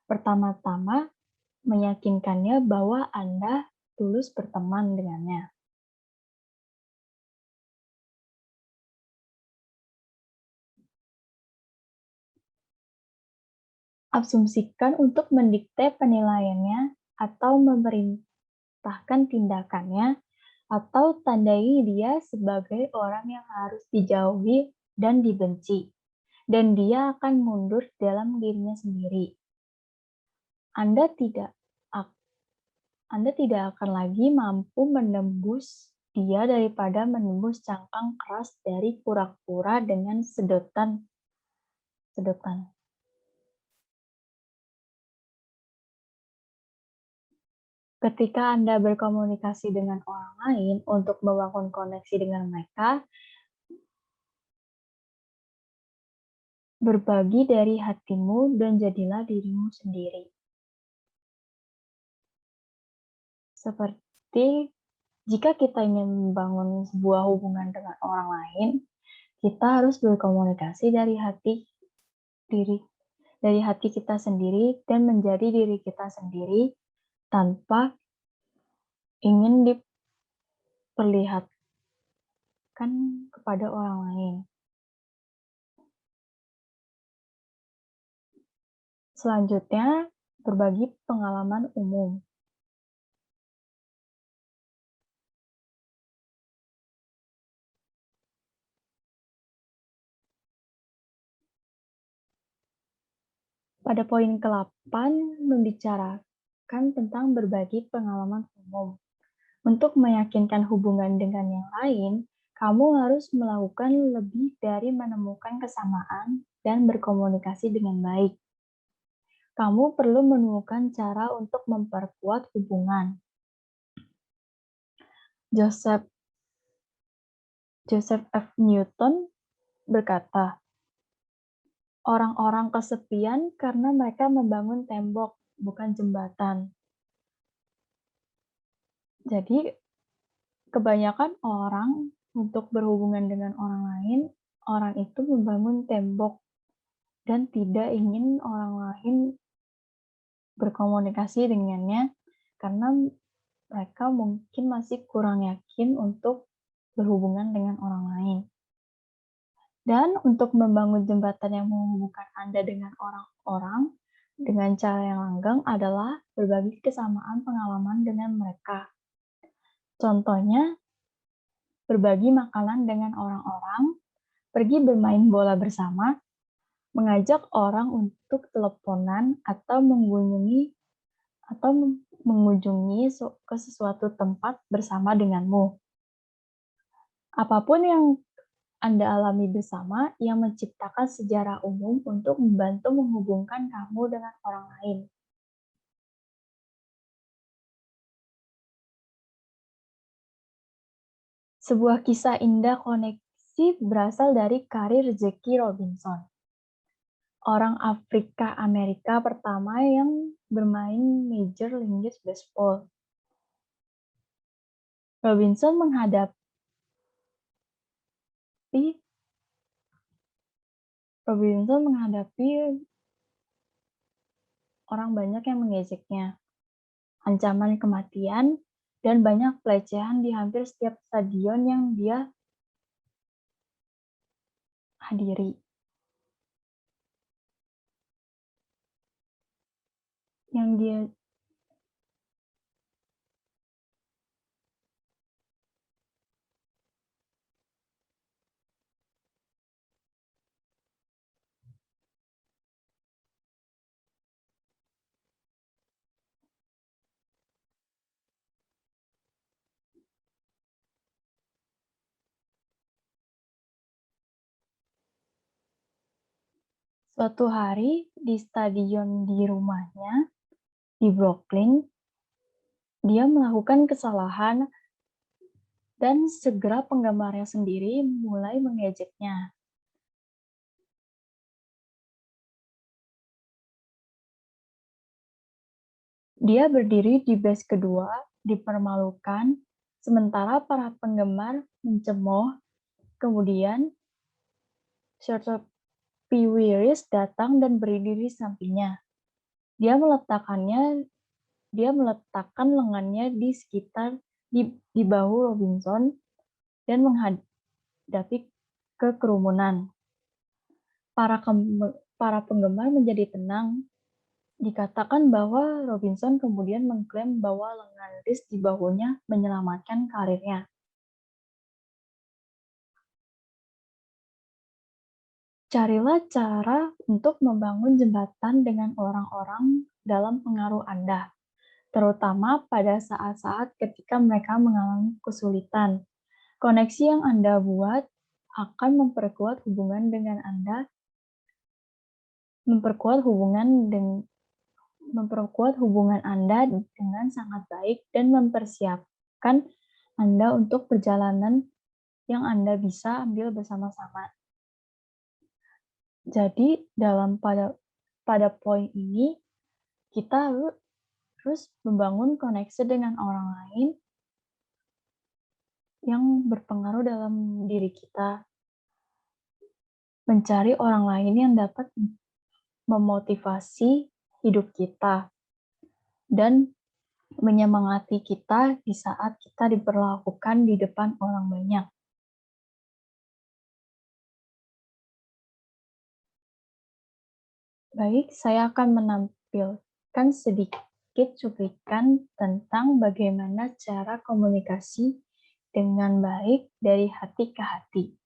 pertama-tama meyakinkannya bahwa Anda tulus berteman dengannya. Asumsikan untuk mendikte penilaiannya atau memerintahkan tindakannya, atau tandai dia sebagai orang yang harus dijauhi dan dibenci, dan dia akan mundur dalam dirinya sendiri. Anda tidak akan lagi mampu menembus dia daripada menembus cangkang keras dari kura-kura dengan sedotan. Ketika Anda berkomunikasi dengan orang lain untuk membangun koneksi dengan mereka, berbagi dari hatimu dan jadilah dirimu sendiri. Seperti jika kita ingin membangun sebuah hubungan dengan orang lain, kita harus berkomunikasi dari hati kita sendiri dan menjadi diri kita sendiri tanpa ingin diperlihatkan kepada orang lain. Selanjutnya, berbagi pengalaman umum. Pada poin ke-8, membicarakan tentang berbagi pengalaman umum. Untuk meyakinkan hubungan dengan yang lain, kamu harus melakukan lebih dari menemukan kesamaan dan berkomunikasi dengan baik. Kamu perlu menemukan cara untuk memperkuat hubungan. Joseph F. Newton berkata, orang-orang kesepian karena mereka membangun tembok, bukan jembatan. Jadi, kebanyakan orang untuk berhubungan dengan orang lain, orang itu membangun tembok dan tidak ingin orang lain berkomunikasi dengannya karena mereka mungkin masih kurang yakin untuk berhubungan dengan orang lain. Dan untuk membangun jembatan yang menghubungkan Anda dengan orang-orang dengan cara yang langgeng adalah berbagi kesamaan pengalaman dengan mereka. Contohnya, berbagi makanan dengan orang-orang, pergi bermain bola bersama, mengajak orang untuk teleponan atau mengunjungi ke sesuatu tempat bersama denganmu. Apapun yang Anda alami bersama yang menciptakan sejarah umum untuk membantu menghubungkan kamu dengan orang lain. Sebuah kisah indah koneksi berasal dari karir Jackie Robinson, orang Afrika Amerika pertama yang bermain Major League Baseball. Robinson menghadapi orang banyak yang mengejeknya, ancaman kematian, dan banyak pelecehan di hampir setiap stadion yang dia hadiri. Suatu hari di stadion di rumahnya di Brooklyn, dia melakukan kesalahan dan segera penggemarnya sendiri mulai mengejeknya. Dia berdiri di base kedua, dipermalukan, sementara para penggemar mencemooh. Kemudian, shortstop Pee Wee Reese datang dan berdiri di sampingnya. Dia meletakkan lengannya di bahu Robinson dan menghadapi kerumunan. Para penggemar menjadi tenang. Dikatakan bahwa Robinson kemudian mengklaim bahwa lengan Reese di bahunya menyelamatkan karirnya. Carilah cara untuk membangun jembatan dengan orang-orang dalam pengaruh Anda, terutama pada saat-saat ketika mereka mengalami kesulitan. Koneksi yang Anda buat akan memperkuat hubungan Anda dengan sangat baik dan mempersiapkan Anda untuk perjalanan yang Anda bisa ambil bersama-sama. Jadi pada poin ini kita harus membangun koneksi dengan orang lain yang berpengaruh dalam diri kita. Mencari orang lain yang dapat memotivasi hidup kita dan menyemangati kita di saat kita diperlakukan di depan orang banyak. Baik, saya akan menampilkan sedikit cuplikan tentang bagaimana cara komunikasi dengan baik dari hati ke hati.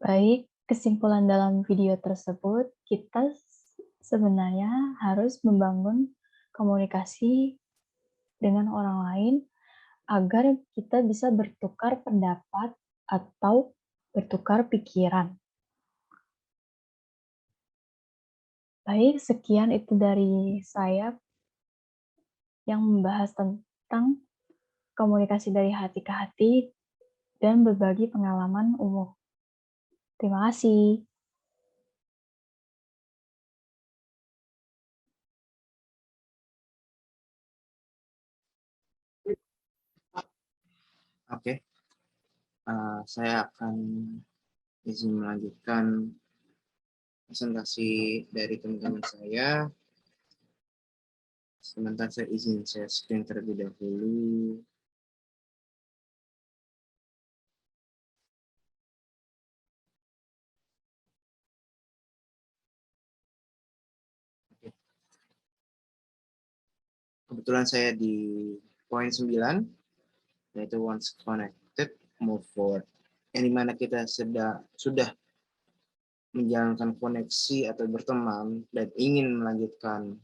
Baik, kesimpulan dalam video tersebut, kita sebenarnya harus membangun komunikasi dengan orang lain agar kita bisa bertukar pendapat atau bertukar pikiran. Baik, sekian itu dari saya yang membahas tentang komunikasi dari hati ke hati dan berbagi pengalaman umum. Terima kasih. Oke, saya akan izin melanjutkan presentasi dari teman-teman saya. Sebentar, saya izin share screen terlebih dahulu. Kebetulan saya di poin 9, yaitu once connected, move forward. Yang dimana kita sudah menjalankan koneksi atau berteman dan ingin melanjutkan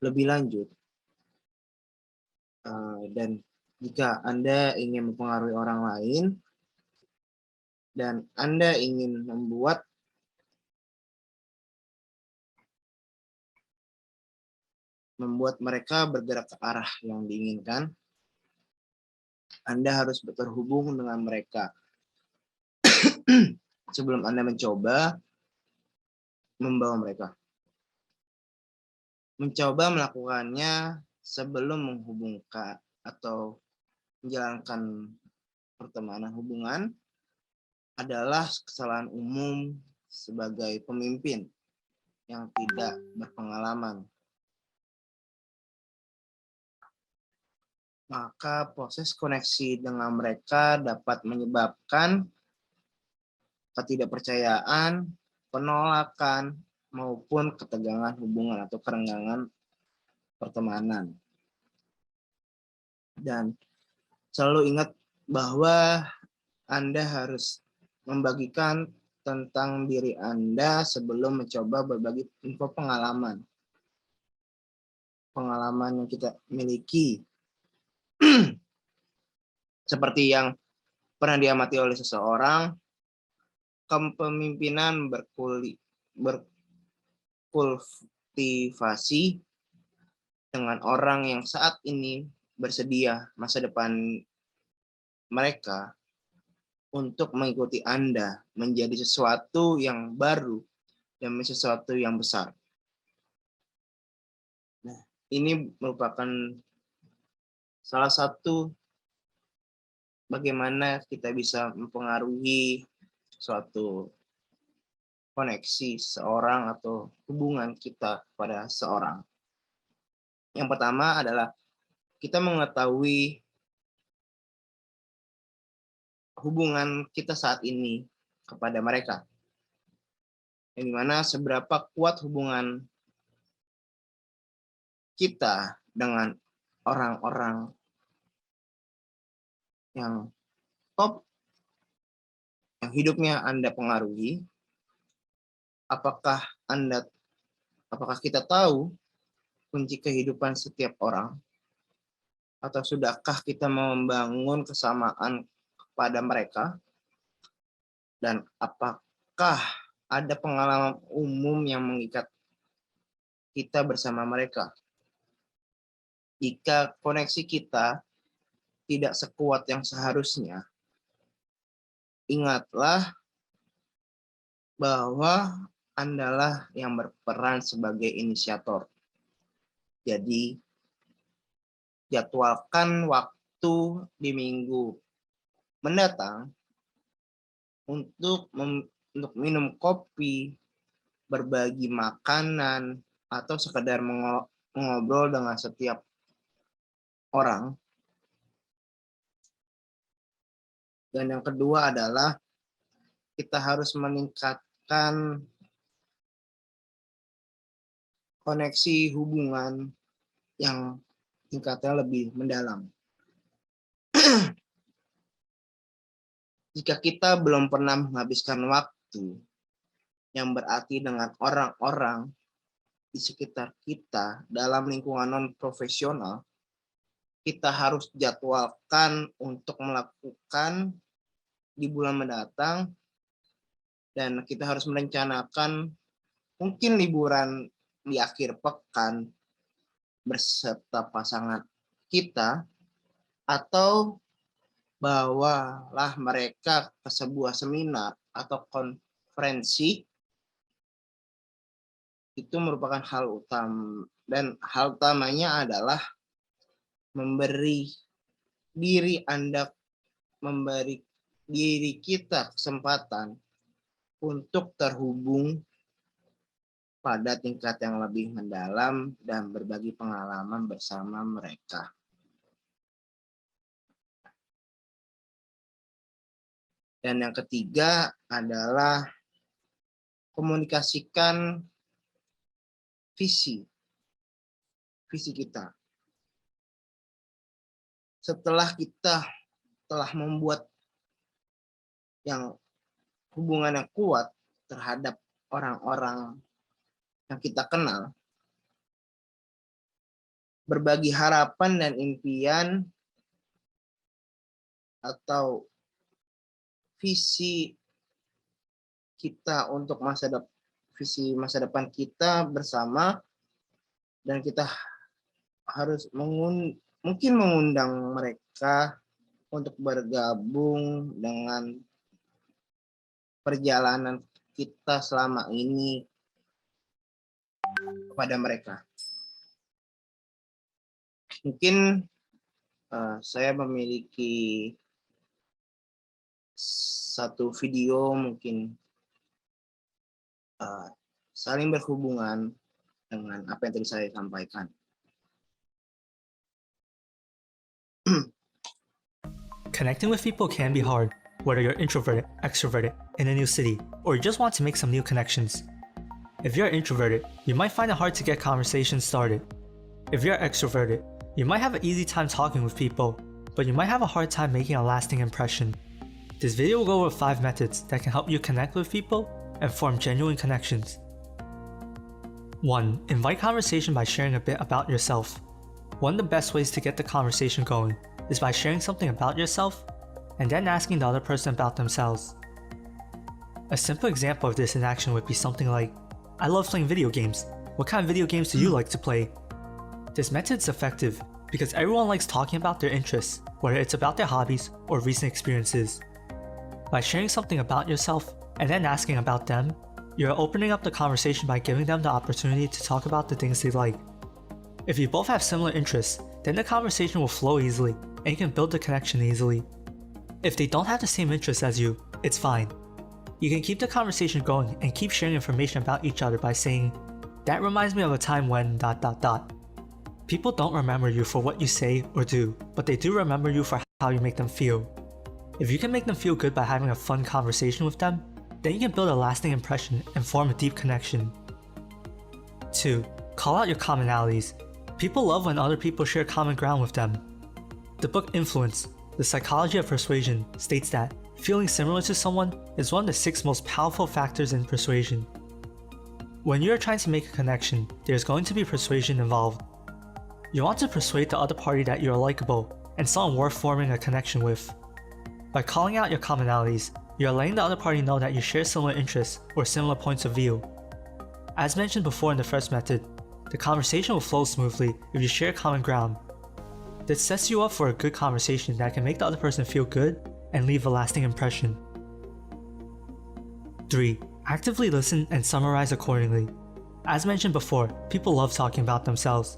lebih lanjut. Dan jika Anda ingin mempengaruhi orang lain, dan Anda ingin membuat mereka bergerak ke arah yang diinginkan, Anda harus terhubung dengan mereka. Sebelum Anda mencoba membawa mereka. Mencoba melakukannya sebelum menghubungkan atau menjalankan pertemanan hubungan adalah kesalahan umum sebagai pemimpin yang tidak berpengalaman. Maka proses koneksi dengan mereka dapat menyebabkan ketidakpercayaan, penolakan, maupun ketegangan hubungan atau kerenggangan pertemanan. Dan selalu ingat bahwa Anda harus membagikan tentang diri Anda sebelum mencoba berbagi info pengalaman yang kita miliki. Seperti yang pernah diamati oleh seseorang, kepemimpinan berkultivasi dengan orang yang saat ini bersedia masa depan mereka untuk mengikuti Anda menjadi sesuatu yang baru dan sesuatu yang besar. Nah, ini merupakan salah satu bagaimana kita bisa mempengaruhi suatu koneksi seorang atau hubungan kita pada seorang. Yang pertama adalah kita mengetahui hubungan kita saat ini kepada mereka. Yang dimana seberapa kuat hubungan kita dengan orang-orang yang top, yang hidupnya Anda pengaruhi, apakah kita tahu kunci kehidupan setiap orang, atau sudahkah kita membangun kesamaan kepada mereka, dan apakah ada pengalaman umum yang mengikat kita bersama mereka. Jika koneksi kita tidak sekuat yang seharusnya, ingatlah bahwa Andalah yang berperan sebagai inisiator. Jadi, jadwalkan waktu di minggu mendatang untuk minum kopi, berbagi makanan, atau sekedar mengobrol dengan setiap orang. Dan yang kedua adalah kita harus meningkatkan koneksi hubungan yang tingkatnya lebih mendalam. Jika kita belum pernah menghabiskan waktu yang berarti dengan orang-orang di sekitar kita dalam lingkungan non-profesional, kita harus jadwalkan untuk melakukan di bulan mendatang, dan kita harus merencanakan mungkin liburan di akhir pekan beserta pasangan kita, atau bawalah mereka ke sebuah seminar atau konferensi. Itu merupakan hal utama, dan hal utamanya adalah memberi diri kita kesempatan untuk terhubung pada tingkat yang lebih mendalam dan berbagi pengalaman bersama mereka. Dan yang ketiga adalah komunikasikan visi kita. Setelah kita telah membuat hubungan yang kuat terhadap orang-orang yang kita kenal, berbagi harapan dan impian atau visi kita untuk visi masa depan kita bersama, dan kita harus mungkin mengundang mereka untuk bergabung dengan perjalanan kita selama ini kepada mereka. Mungkin saya memiliki satu video mungkin saling berhubungan dengan apa yang tadi saya sampaikan. Connecting with people can be hard, whether you're introverted, extroverted, in a new city, or you just want to make some new connections. If you're introverted, you might find it hard to get conversations started. If you're extroverted, you might have an easy time talking with people, but you might have a hard time making a lasting impression. This video will go over 5 methods that can help you connect with people and form genuine connections. 1. Invite conversation by sharing a bit about yourself. One of the best ways to get the conversation going is by sharing something about yourself and then asking the other person about themselves. A simple example of this in action would be something like, I love playing video games. What kind of video games do you like to play? This method is effective because everyone likes talking about their interests, whether it's about their hobbies or recent experiences. By sharing something about yourself and then asking about them, you're opening up the conversation by giving them the opportunity to talk about the things they like. If you both have similar interests, then the conversation will flow easily and you can build the connection easily. If they don't have the same interests as you, it's fine. You can keep the conversation going and keep sharing information about each other by saying, that reminds me of a time when ... People don't remember you for what you say or do, but they do remember you for how you make them feel. If you can make them feel good by having a fun conversation with them, then you can build a lasting impression and form a deep connection. 2. Call out your commonalities. People love when other people share common ground with them. The book Influence, The Psychology of Persuasion states that feeling similar to someone is one of the 6 most powerful factors in persuasion. When you are trying to make a connection, there's going to be persuasion involved. You want to persuade the other party that you are likable and someone worth forming a connection with. By calling out your commonalities, you are letting the other party know that you share similar interests or similar points of view. As mentioned before in the first method, the conversation will flow smoothly if you share common ground. This sets you up for a good conversation that can make the other person feel good and leave a lasting impression. 3. Actively listen and summarize accordingly. As mentioned before, people love talking about themselves.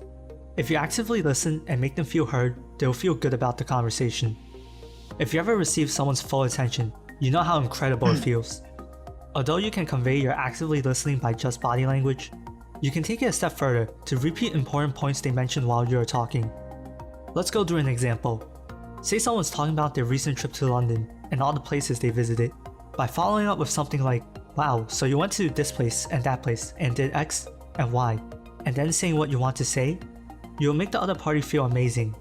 If you actively listen and make them feel heard, they will feel good about the conversation. If you ever receive someone's full attention, you know how incredible it feels. Although you can convey you're actively listening by just body language, you can take it a step further to repeat important points they mentioned while you are talking. Let's go through an example. Say someone's talking about their recent trip to London and all the places they visited. By following up with something like, wow, so you went to this place and that place and did X and Y, and then saying what you want to say, you'll make the other party feel amazing.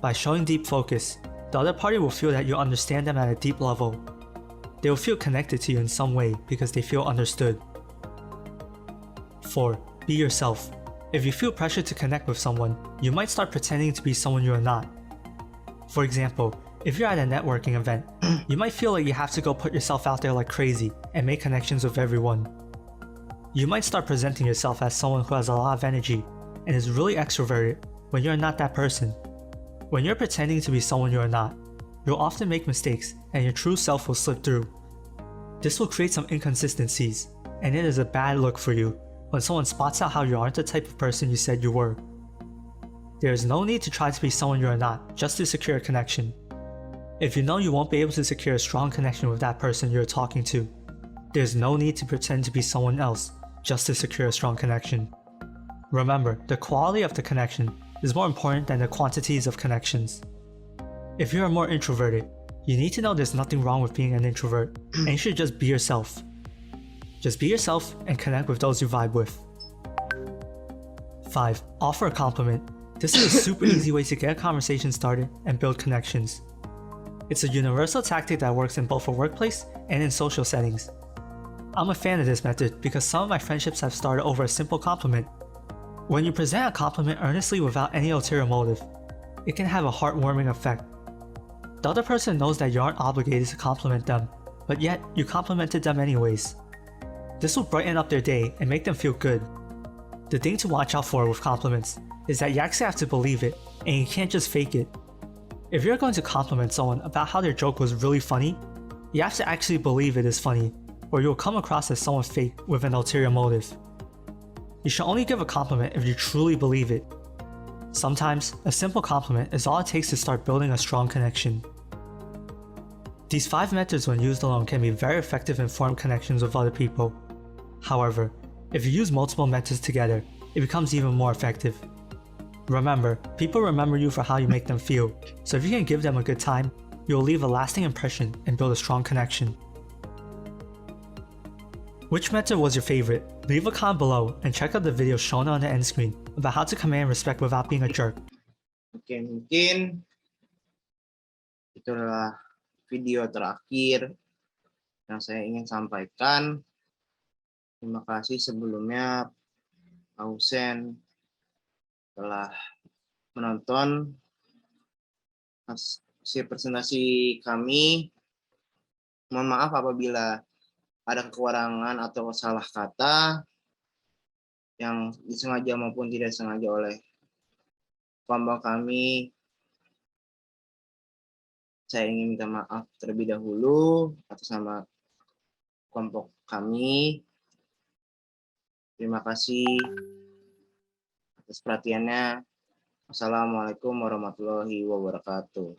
By showing deep focus, the other party will feel that you understand them at a deep level. They will feel connected to you in some way because they feel understood. 4. Be yourself. If you feel pressure to connect with someone, you might start pretending to be someone you are not. For example, if you're at a networking event, you might feel like you have to go put yourself out there like crazy and make connections with everyone. You might start presenting yourself as someone who has a lot of energy and is really extroverted when you're not that person. When you're pretending to be someone you are not, you'll often make mistakes and your true self will slip through. This will create some inconsistencies, and it is a bad look for you when someone spots out how you aren't the type of person you said you were. There is no need to try to be someone you are not just to secure a connection. If you know you won't be able to secure a strong connection with that person you're talking to, there's no need to pretend to be someone else just to secure a strong connection. Remember, the quality of the connection is more important than the quantities of connections. If you are more introverted, you need to know there's nothing wrong with being an introvert, and you should just be yourself. Just be yourself and connect with those you vibe with. 5. Offer a compliment. This is a super easy way to get a conversation started and build connections. It's a universal tactic that works in both a workplace and in social settings. I'm a fan of this method because some of my friendships have started over a simple compliment. When you present a compliment earnestly without any ulterior motive, it can have a heartwarming effect. The other person knows that you aren't obligated to compliment them, but yet you complimented them anyways. This will brighten up their day and make them feel good. The thing to watch out for with compliments is that you actually have to believe it, and you can't just fake it. If you're going to compliment someone about how their joke was really funny, you have to actually believe it is funny, or you'll come across as someone fake with an ulterior motive. You should only give a compliment if you truly believe it. Sometimes, a simple compliment is all it takes to start building a strong connection. These 5 methods when used alone can be very effective in forming connections with other people. However, if you use multiple methods together, it becomes even more effective. Remember, people remember you for how you make them feel, so if you can give them a good time, you will leave a lasting impression and build a strong connection. Which method was your favorite? Leave a comment below and check out the video shown on the end screen about how to command respect without being a jerk. Oke, mungkin itulah video terakhir yang saya ingin sampaikan. Terima kasih sebelumnya Pak Husen telah menonton hasil presentasi kami. Mohon maaf apabila ada kekurangan atau salah kata yang disengaja maupun tidak disengaja oleh kelompok kami. Saya ingin minta maaf terlebih dahulu atas nama kelompok kami. Terima kasih atas perhatiannya. Wassalamualaikum warahmatullahi wabarakatuh.